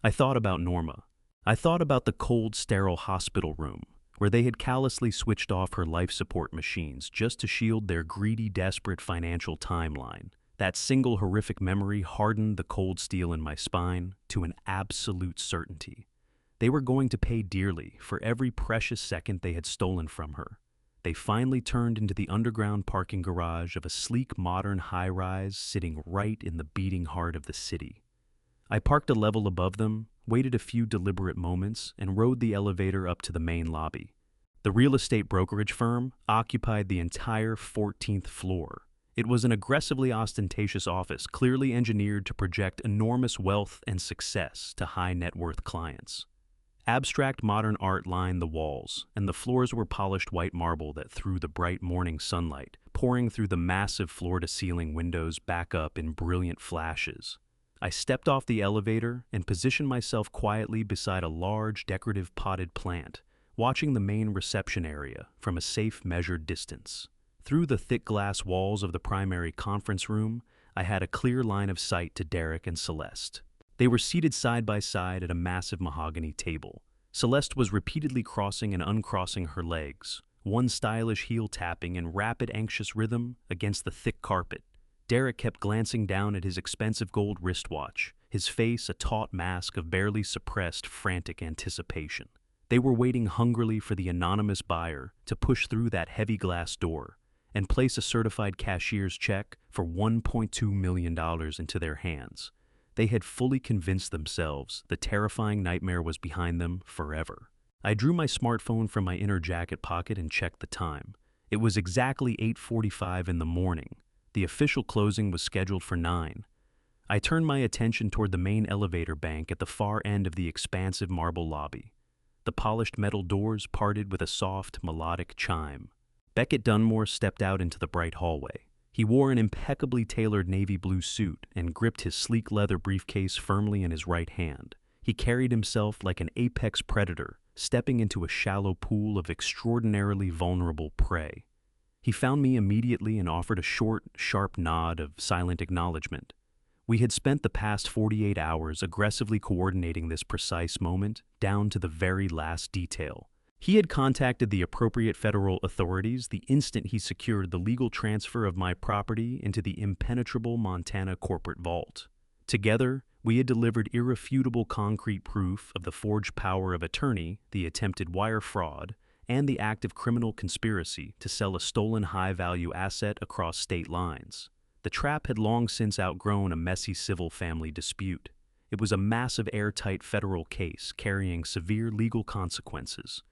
I thought about Norma. I thought about the cold, sterile hospital room, where they had callously switched off her life support machines just to shield their greedy, desperate financial timeline. That single horrific memory hardened the cold steel in my spine to an absolute certainty. They were going to pay dearly for every precious second they had stolen from her. They finally turned into the underground parking garage of a sleek modern high-rise sitting right in the beating heart of the city. I parked a level above them, waited a few deliberate moments, and rode the elevator up to the main lobby. The real estate brokerage firm occupied the entire 14th floor. It was an aggressively ostentatious office, clearly engineered to project enormous wealth and success to high-net-worth clients. Abstract modern art lined the walls, and the floors were polished white marble that threw the bright morning sunlight, pouring through the massive floor-to-ceiling windows back up in brilliant flashes. I stepped off the elevator and positioned myself quietly beside a large, decorative potted plant, watching the main reception area from a safe, measured distance. Through the thick glass walls of the primary conference room, I had a clear line of sight to Derek and Celeste. They were seated side by side at a massive mahogany table. Celeste was repeatedly crossing and uncrossing her legs, one stylish heel tapping in rapid, anxious rhythm against the thick carpet. Derek kept glancing down at his expensive gold wristwatch, his face a taut mask of barely suppressed, frantic anticipation. They were waiting hungrily for the anonymous buyer to push through that heavy glass door and place a certified cashier's check for $1.2 million into their hands. They had fully convinced themselves the terrifying nightmare was behind them forever. I drew my smartphone from my inner jacket pocket and checked the time. It was exactly 8:45 in the morning. The official closing was scheduled for 9. I turned my attention toward the main elevator bank at the far end of the expansive marble lobby. The polished metal doors parted with a soft, melodic chime. Beckett Dunmore stepped out into the bright hallway. He wore an impeccably tailored navy blue suit and gripped his sleek leather briefcase firmly in his right hand. He carried himself like an apex predator, stepping into a shallow pool of extraordinarily vulnerable prey. He found me immediately and offered a short, sharp nod of silent acknowledgement. We had spent the past 48 hours aggressively coordinating this precise moment, down to the very last detail. He had contacted the appropriate federal authorities the instant he secured the legal transfer of my property into the impenetrable Montana corporate vault. Together, we had delivered irrefutable concrete proof of the forged power of attorney, the attempted wire fraud, and the active criminal conspiracy to sell a stolen high-value asset across state lines. The trap had long since outgrown a messy civil family dispute. It was a massive airtight federal case carrying severe legal consequences.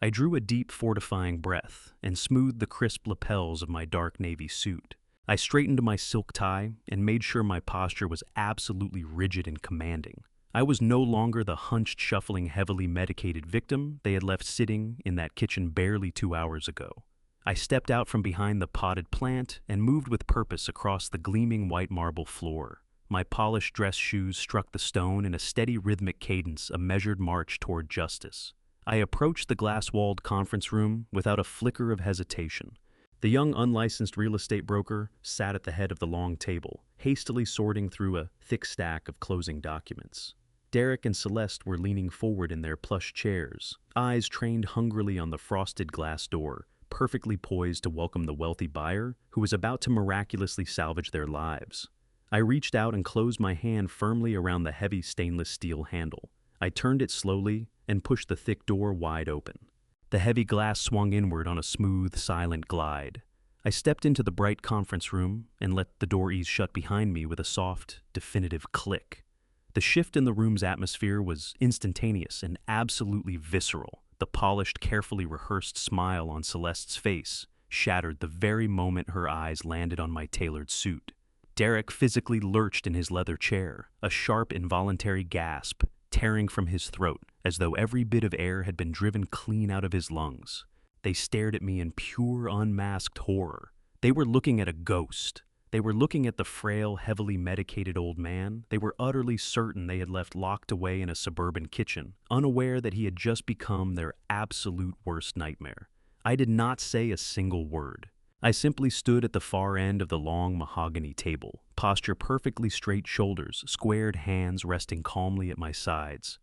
I drew a deep, fortifying breath and smoothed the crisp lapels of my dark navy suit. I straightened my silk tie and made sure my posture was absolutely rigid and commanding. I was no longer the hunched, shuffling, heavily medicated victim they had left sitting in that kitchen barely 2 hours ago. I stepped out from behind the potted plant and moved with purpose across the gleaming white marble floor. My polished dress shoes struck the stone in a steady rhythmic cadence, a measured march toward justice. I approached the glass-walled conference room without a flicker of hesitation. The young unlicensed real estate broker sat at the head of the long table, hastily sorting through a thick stack of closing documents. Derek and Celeste were leaning forward in their plush chairs, eyes trained hungrily on the frosted glass door, perfectly poised to welcome the wealthy buyer who was about to miraculously salvage their lives. I reached out and closed my hand firmly around the heavy stainless steel handle. I turned it slowly and pushed the thick door wide open. The heavy glass swung inward on a smooth, silent glide. I stepped into the bright conference room and let the door ease shut behind me with a soft, definitive click. The shift in the room's atmosphere was instantaneous and absolutely visceral. The polished, carefully rehearsed smile on Celeste's face shattered the very moment her eyes landed on my tailored suit. Derek physically lurched in his leather chair, a sharp, involuntary gasp tearing from his throat, as though every bit of air had been driven clean out of his lungs. They stared at me in pure, unmasked horror. They were looking at a ghost. They were looking at the frail, heavily medicated old man they were utterly certain they had left locked away in a suburban kitchen, unaware that he had just become their absolute worst nightmare. I did not say a single word. I simply stood at the far end of the long mahogany table, posture perfectly straight shoulders, squared hands resting calmly at my sides.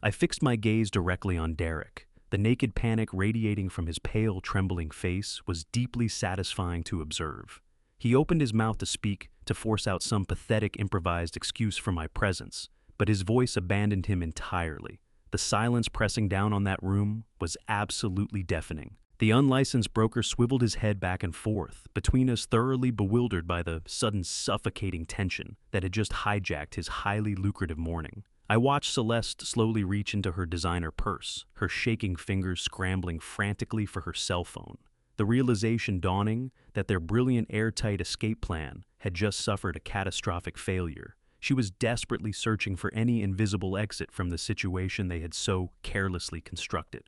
I fixed my gaze directly on Derek. The naked panic radiating from his pale, trembling face was deeply satisfying to observe. He opened his mouth to speak, to force out some pathetic improvised excuse for my presence, but his voice abandoned him entirely. The silence pressing down on that room was absolutely deafening. The unlicensed broker swiveled his head back and forth, between us thoroughly bewildered by the sudden suffocating tension that had just hijacked his highly lucrative morning. I watched Celeste slowly reach into her designer purse, her shaking fingers scrambling frantically for her cell phone. The realization dawning that their brilliant airtight escape plan had just suffered a catastrophic failure. She was desperately searching for any invisible exit from the situation they had so carelessly constructed.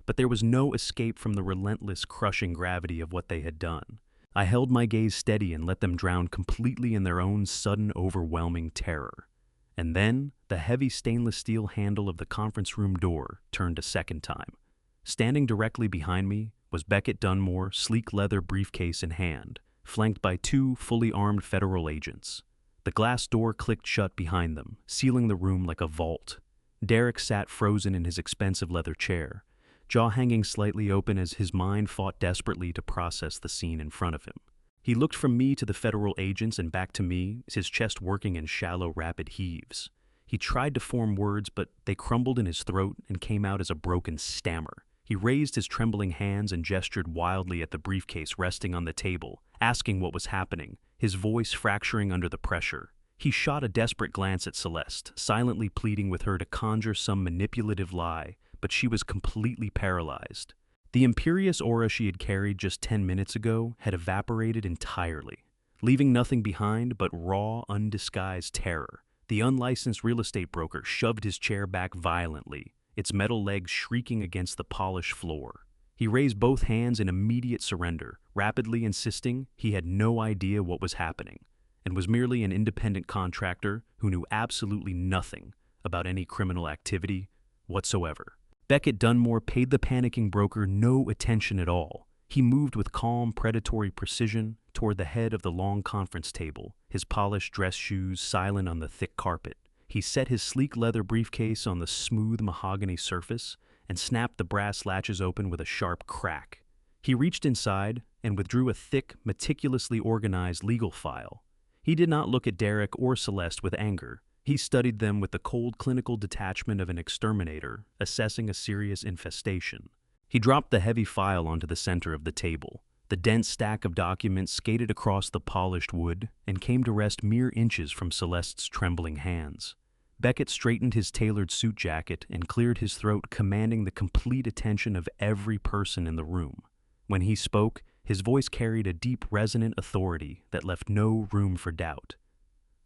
But there was no escape from the relentless, crushing gravity of what they had done. I held my gaze steady and let them drown completely in their own sudden, overwhelming terror. And then, the heavy stainless steel handle of the conference room door turned a second time. Standing directly behind me was Beckett Dunmore, sleek leather briefcase in hand, flanked by two fully armed federal agents. The glass door clicked shut behind them, sealing the room like a vault. Derek sat frozen in his expensive leather chair, jaw hanging slightly open as his mind fought desperately to process the scene in front of him. He looked from me to the federal agents and back to me, his chest working in shallow, rapid heaves. He tried to form words, but they crumbled in his throat and came out as a broken stammer. He raised his trembling hands and gestured wildly at the briefcase resting on the table, asking what was happening, his voice fracturing under the pressure. He shot a desperate glance at Celeste, silently pleading with her to conjure some manipulative lie, but she was completely paralyzed. The imperious aura she had carried just 10 minutes ago had evaporated entirely, leaving nothing behind but raw, undisguised terror. The unlicensed real estate broker shoved his chair back violently, its metal legs shrieking against the polished floor. He raised both hands in immediate surrender, rapidly insisting he had no idea what was happening, and was merely an independent contractor who knew absolutely nothing about any criminal activity whatsoever. Beckett Dunmore paid the panicking broker no attention at all. He moved with calm, predatory precision toward the head of the long conference table, his polished dress shoes silent on the thick carpet. He set his sleek leather briefcase on the smooth mahogany surface and snapped the brass latches open with a sharp crack. He reached inside and withdrew a thick, meticulously organized legal file. He did not look at Derek or Celeste with anger. He studied them with the cold clinical detachment of an exterminator, assessing a serious infestation. He dropped the heavy file onto the center of the table. The dense stack of documents skated across the polished wood and came to rest mere inches from Celeste's trembling hands. Beckett straightened his tailored suit jacket and cleared his throat, commanding the complete attention of every person in the room. When he spoke, his voice carried a deep, resonant authority that left no room for doubt.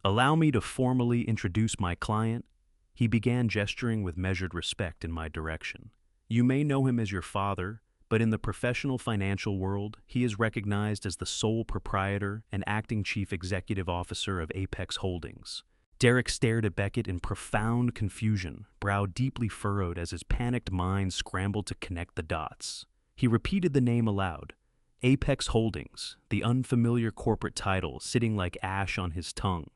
"Allow me to formally introduce my client." He began gesturing with measured respect in my direction. "You may know him as your father, but in the professional financial world, he is recognized as the sole proprietor and acting chief executive officer of Apex Holdings." Derek stared at Beckett in profound confusion, brow deeply furrowed as his panicked mind scrambled to connect the dots. He repeated the name aloud. Apex Holdings, the unfamiliar corporate title sitting like ash on his tongue.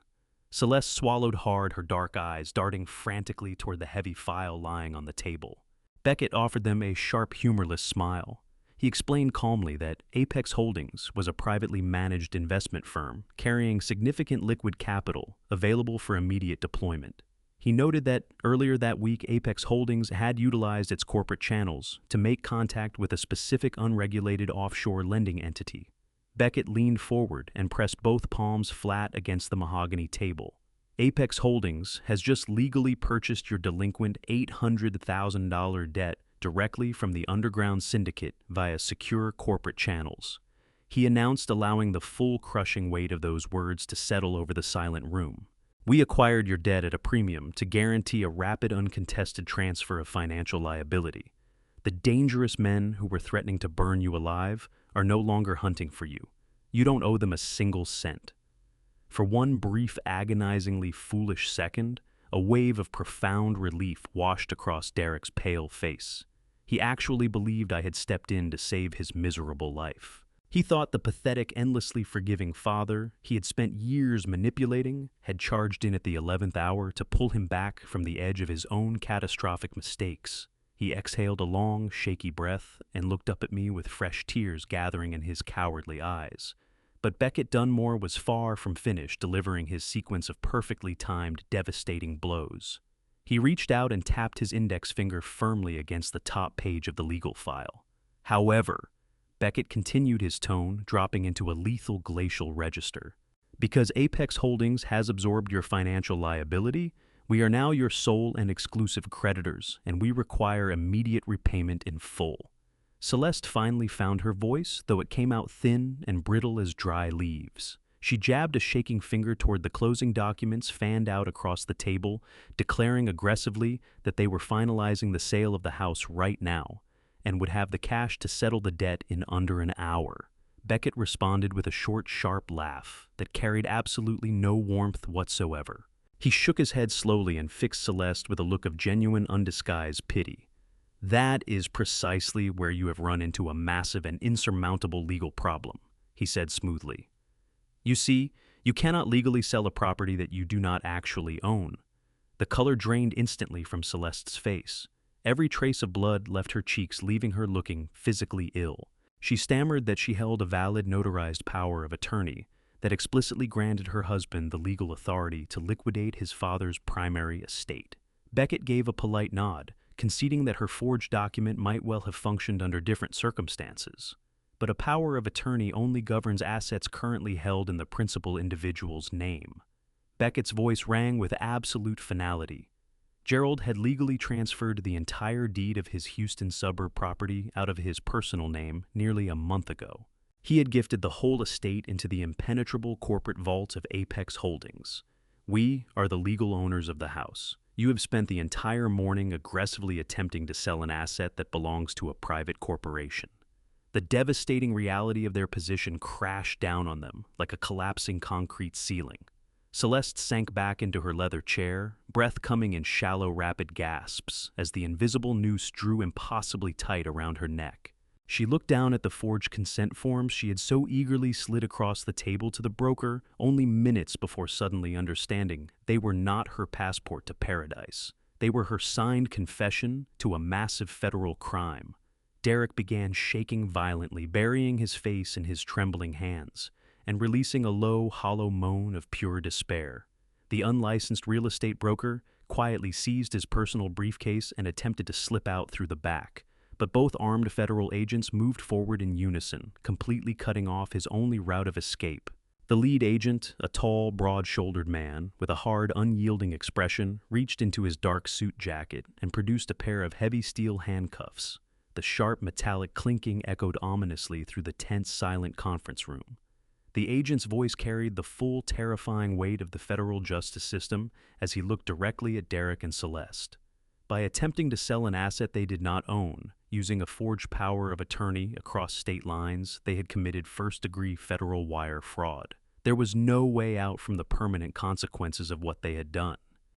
Celeste swallowed hard, her dark eyes darting frantically toward the heavy file lying on the table. Beckett offered them a sharp, humorless smile. He explained calmly that Apex Holdings was a privately managed investment firm carrying significant liquid capital available for immediate deployment. He noted that earlier that week, Apex Holdings had utilized its corporate channels to make contact with a specific unregulated offshore lending entity. Beckett leaned forward and pressed both palms flat against the mahogany table. "Apex Holdings has just legally purchased your delinquent $800,000 debt directly from the underground syndicate via secure corporate channels." He announced, allowing the full crushing weight of those words to settle over the silent room. "We acquired your debt at a premium to guarantee a rapid, uncontested transfer of financial liability. The dangerous men who were threatening to burn you alive are no longer hunting for you. You don't owe them a single cent." For one brief, agonizingly foolish second, a wave of profound relief washed across Derek's pale face. He actually believed I had stepped in to save his miserable life. He thought the pathetic, endlessly forgiving father he had spent years manipulating had charged in at the 11th hour to pull him back from the edge of his own catastrophic mistakes. He exhaled a long, shaky breath and looked up at me with fresh tears gathering in his cowardly eyes. But Beckett Dunmore was far from finished delivering his sequence of perfectly timed, devastating blows. He reached out and tapped his index finger firmly against the top page of the legal file. However, Beckett continued his tone, dropping into a lethal glacial register. Because Apex Holdings has absorbed your financial liability, we are now your sole and exclusive creditors, and we require immediate repayment in full. Celeste finally found her voice, though it came out thin and brittle as dry leaves. She jabbed a shaking finger toward the closing documents fanned out across the table, declaring aggressively that they were finalizing the sale of the house right now, and would have the cash to settle the debt in under an hour. Beckett responded with a short, sharp laugh that carried absolutely no warmth whatsoever. He shook his head slowly and fixed Celeste with a look of genuine, undisguised pity. "That is precisely where you have run into a massive and insurmountable legal problem," he said smoothly. "You see, you cannot legally sell a property that you do not actually own." The color drained instantly from Celeste's face. Every trace of blood left her cheeks, leaving her looking physically ill. She stammered that she held a valid notarized power of attorney that explicitly granted her husband the legal authority to liquidate his father's primary estate. Beckett gave a polite nod, conceding that her forged document might well have functioned under different circumstances. But a power of attorney only governs assets currently held in the principal individual's name. Beckett's voice rang with absolute finality. Gerald had legally transferred the entire deed of his Houston suburb property out of his personal name nearly a month ago. He had gifted the whole estate into the impenetrable corporate vault of Apex Holdings. We are the legal owners of the house. You have spent the entire morning aggressively attempting to sell an asset that belongs to a private corporation. The devastating reality of their position crashed down on them like a collapsing concrete ceiling. Celeste sank back into her leather chair, breath coming in shallow, rapid gasps as the invisible noose drew impossibly tight around her neck. She looked down at the forged consent forms she had so eagerly slid across the table to the broker only minutes before suddenly understanding they were not her passport to paradise. They were her signed confession to a massive federal crime. Derek began shaking violently, burying his face in his trembling hands and releasing a low, hollow moan of pure despair. The unlicensed real estate broker quietly seized his personal briefcase and attempted to slip out through the back, but both armed federal agents moved forward in unison, completely cutting off his only route of escape. The lead agent, a tall, broad-shouldered man with a hard, unyielding expression, reached into his dark suit jacket and produced a pair of heavy steel handcuffs. The sharp, metallic clinking echoed ominously through the tense, silent conference room. The agent's voice carried the full, terrifying weight of the federal justice system as he looked directly at Derek and Celeste. By attempting to sell an asset they did not own, using a forged power of attorney across state lines, they had committed first-degree federal wire fraud. There was no way out from the permanent consequences of what they had done.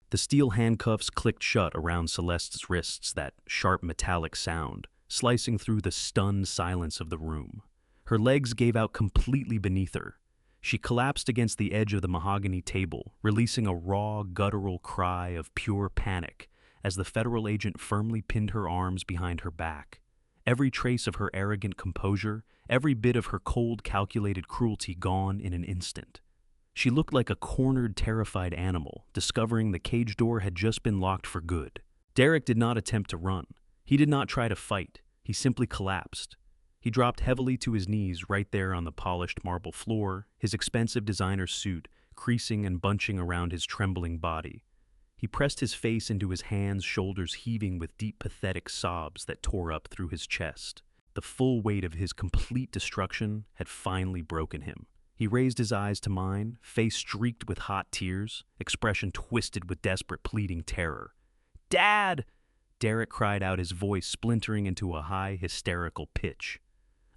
The steel handcuffs clicked shut around Celeste's wrists, that sharp metallic sound, slicing through the stunned silence of the room. Her legs gave out completely beneath her. She collapsed against the edge of the mahogany table, releasing a raw, guttural cry of pure panic as the federal agent firmly pinned her arms behind her back. Every trace of her arrogant composure, every bit of her cold, calculated cruelty gone in an instant. She looked like a cornered, terrified animal, discovering the cage door had just been locked for good. Derek did not attempt to run. He did not try to fight. He simply collapsed. He dropped heavily to his knees right there on the polished marble floor, his expensive designer suit creasing and bunching around his trembling body. He pressed his face into his hands, shoulders heaving with deep, pathetic sobs that tore up through his chest. The full weight of his complete destruction had finally broken him. He raised his eyes to mine, face streaked with hot tears, expression twisted with desperate, pleading terror. "Dad!" Derek cried out, his voice splintering into a high, hysterical pitch.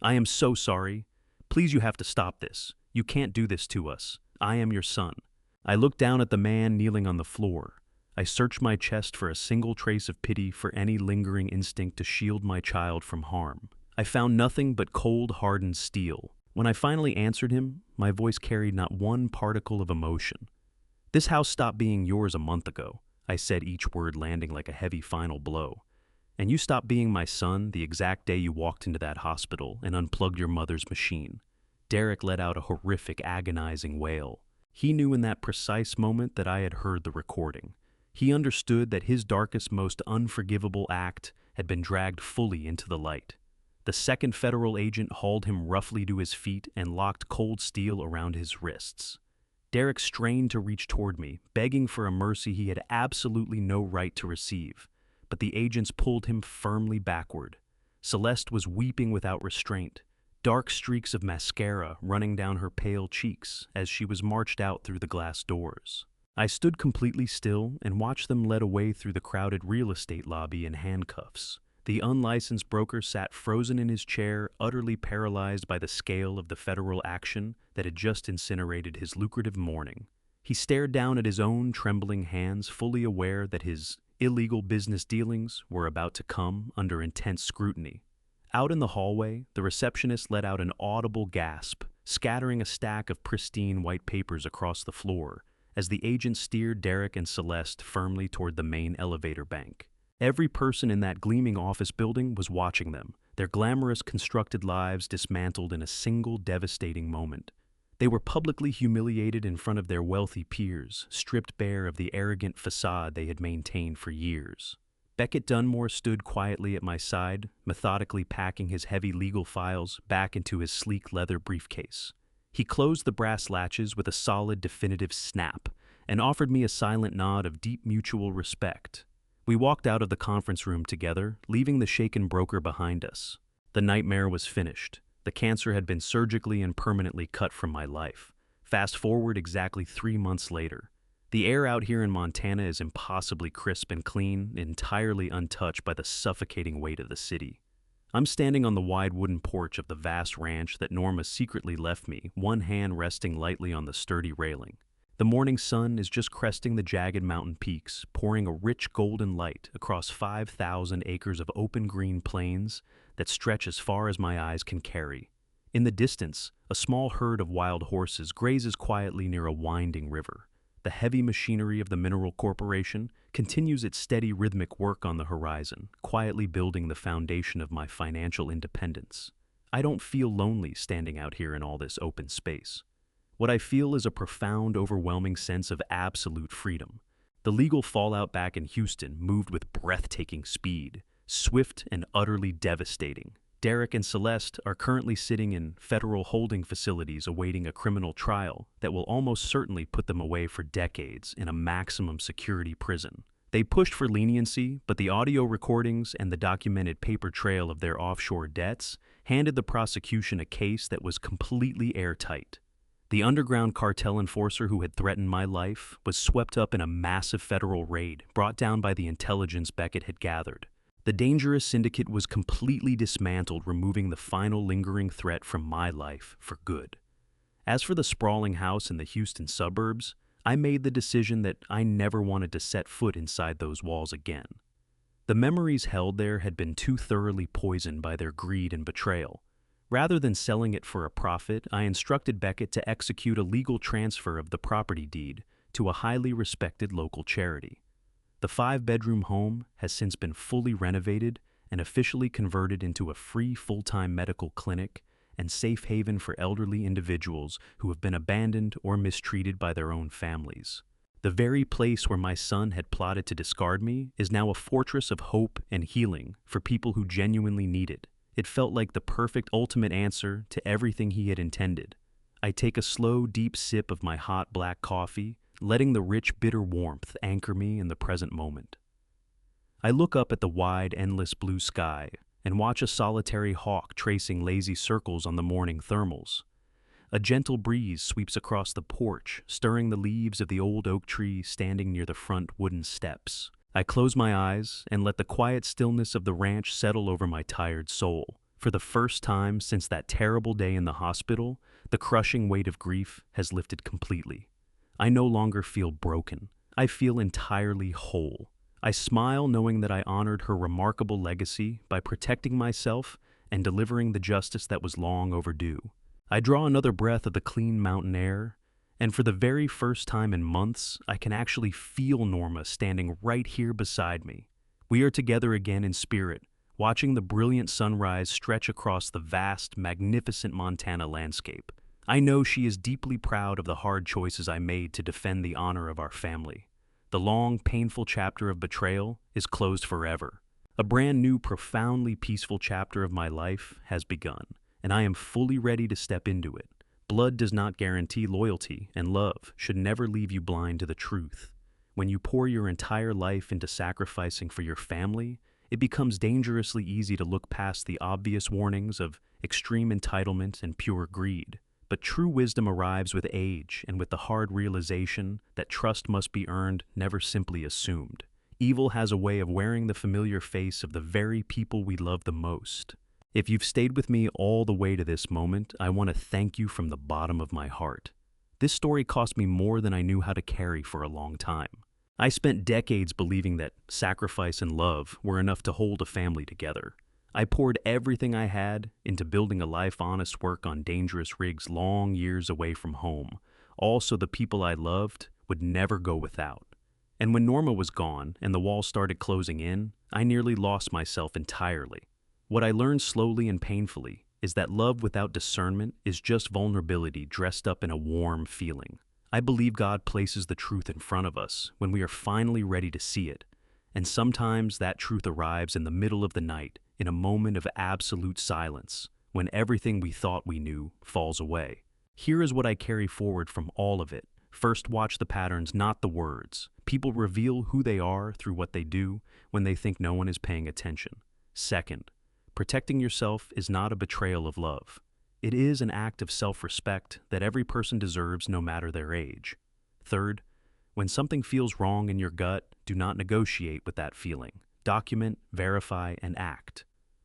"I am so sorry. Please, you have to stop this. You can't do this to us. I am your son." I looked down at the man kneeling on the floor. I searched my chest for a single trace of pity, for any lingering instinct to shield my child from harm. I found nothing but cold, hardened steel. When I finally answered him, my voice carried not one particle of emotion. "This house stopped being yours a month ago," I said, each word landing like a heavy final blow. "And you stopped being my son the exact day you walked into that hospital and unplugged your mother's machine. Derek let out a horrific, agonizing wail. He knew in that precise moment that I had heard the recording. He understood that his darkest, most unforgivable act had been dragged fully into the light. The second federal agent hauled him roughly to his feet and locked cold steel around his wrists. Derek strained to reach toward me, begging for a mercy he had absolutely no right to receive, but the agents pulled him firmly backward. Celeste was weeping without restraint, dark streaks of mascara running down her pale cheeks as she was marched out through the glass doors. I stood completely still and watched them led away through the crowded real estate lobby in handcuffs. The unlicensed broker sat frozen in his chair, utterly paralyzed by the scale of the federal action that had just incinerated his lucrative morning. He stared down at his own trembling hands, fully aware that his illegal business dealings were about to come under intense scrutiny. Out in the hallway, the receptionist let out an audible gasp, scattering a stack of pristine white papers across the floor, as the agent steered Derek and Celeste firmly toward the main elevator bank. Every person in that gleaming office building was watching them, their glamorous constructed lives dismantled in a single devastating moment. They were publicly humiliated in front of their wealthy peers, stripped bare of the arrogant facade they had maintained for years. Beckett Dunmore stood quietly at my side, methodically packing his heavy legal files back into his sleek leather briefcase. He closed the brass latches with a solid, definitive snap and offered me a silent nod of deep mutual respect. We walked out of the conference room together, leaving the shaken broker behind us. The nightmare was finished. The cancer had been surgically and permanently cut from my life. Fast forward exactly 3 months later. The air out here in Montana is impossibly crisp and clean, entirely untouched by the suffocating weight of the city. I'm standing on the wide wooden porch of the vast ranch that Norma secretly left me, one hand resting lightly on the sturdy railing. The morning sun is just cresting the jagged mountain peaks, pouring a rich golden light across 5,000 acres of open green plains that stretch as far as my eyes can carry. In the distance, a small herd of wild horses grazes quietly near a winding river. The heavy machinery of the Mineral Corporation continues its steady rhythmic work on the horizon, quietly building the foundation of my financial independence. I don't feel lonely standing out here in all this open space. What I feel is a profound, overwhelming sense of absolute freedom. The legal fallout back in Houston moved with breathtaking speed, swift and utterly devastating. Derek and Celeste are currently sitting in federal holding facilities awaiting a criminal trial that will almost certainly put them away for decades in a maximum security prison. They pushed for leniency, but the audio recordings and the documented paper trail of their offshore debts handed the prosecution a case that was completely airtight. The underground cartel enforcer who had threatened my life was swept up in a massive federal raid brought down by the intelligence Beckett had gathered. The dangerous syndicate was completely dismantled, removing the final lingering threat from my life for good. As for the sprawling house in the Houston suburbs, I made the decision that I never wanted to set foot inside those walls again. The memories held there had been too thoroughly poisoned by their greed and betrayal. Rather than selling it for a profit, I instructed Beckett to execute a legal transfer of the property deed to a highly respected local charity. The 5-bedroom home has since been fully renovated and officially converted into a free full-time medical clinic and safe haven for elderly individuals who have been abandoned or mistreated by their own families. The very place where my son had plotted to discard me is now a fortress of hope and healing for people who genuinely need it. It felt like the perfect ultimate answer to everything he had intended. I take a slow, deep sip of my hot black coffee, letting the rich, bitter warmth anchor me in the present moment. I look up at the wide, endless blue sky and watch a solitary hawk tracing lazy circles on the morning thermals. A gentle breeze sweeps across the porch, stirring the leaves of the old oak tree standing near the front wooden steps. I close my eyes and let the quiet stillness of the ranch settle over my tired soul. For the first time since that terrible day in the hospital, the crushing weight of grief has lifted completely. I no longer feel broken. I feel entirely whole. I smile knowing that I honored her remarkable legacy by protecting myself and delivering the justice that was long overdue. I draw another breath of the clean mountain air, and for the very first time in months, I can actually feel Norma standing right here beside me. We are together again in spirit, watching the brilliant sunrise stretch across the vast, magnificent Montana landscape. I know she is deeply proud of the hard choices I made to defend the honor of our family. The long, painful chapter of betrayal is closed forever. A brand new, profoundly peaceful chapter of my life has begun, and I am fully ready to step into it. Blood does not guarantee loyalty, and love should never leave you blind to the truth. When you pour your entire life into sacrificing for your family, it becomes dangerously easy to look past the obvious warnings of extreme entitlement and pure greed. But true wisdom arrives with age and with the hard realization that trust must be earned, never simply assumed. Evil has a way of wearing the familiar face of the very people we love the most. If you've stayed with me all the way to this moment, I want to thank you from the bottom of my heart. This story cost me more than I knew how to carry for a long time. I spent decades believing that sacrifice and love were enough to hold a family together. I poured everything I had into building a life honest work on dangerous rigs long years away from home, all so the people I loved would never go without. And when Norma was gone and the walls started closing in, I nearly lost myself entirely. What I learned slowly and painfully is that love without discernment is just vulnerability dressed up in a warm feeling. I believe God places the truth in front of us when we are finally ready to see it, and sometimes that truth arrives in the middle of the night, in a moment of absolute silence, when everything we thought we knew falls away. Here is what I carry forward from all of it. First, watch the patterns, not the words. People reveal who they are through what they do when they think no one is paying attention. Second, protecting yourself is not a betrayal of love. It is an act of self-respect that every person deserves no matter their age. Third, when something feels wrong in your gut, do not negotiate with that feeling. Document, verify, and act.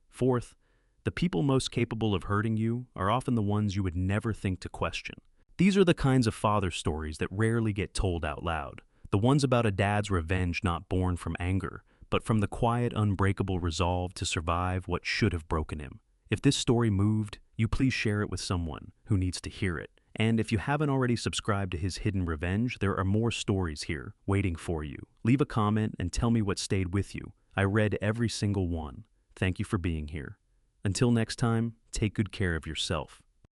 Fourth, the people most capable of hurting you are often the ones you would never think to question. These are the kinds of father stories that rarely get told out loud. The ones about a dad's revenge not born from anger, but from the quiet, unbreakable resolve to survive what should have broken him. If this story moved, you please share it with someone who needs to hear it. And if you haven't already subscribed to His Hidden Revenge, there are more stories here waiting for you. Leave a comment and tell me what stayed with you. I read every single one. Thank you for being here. Until next time, take good care of yourself.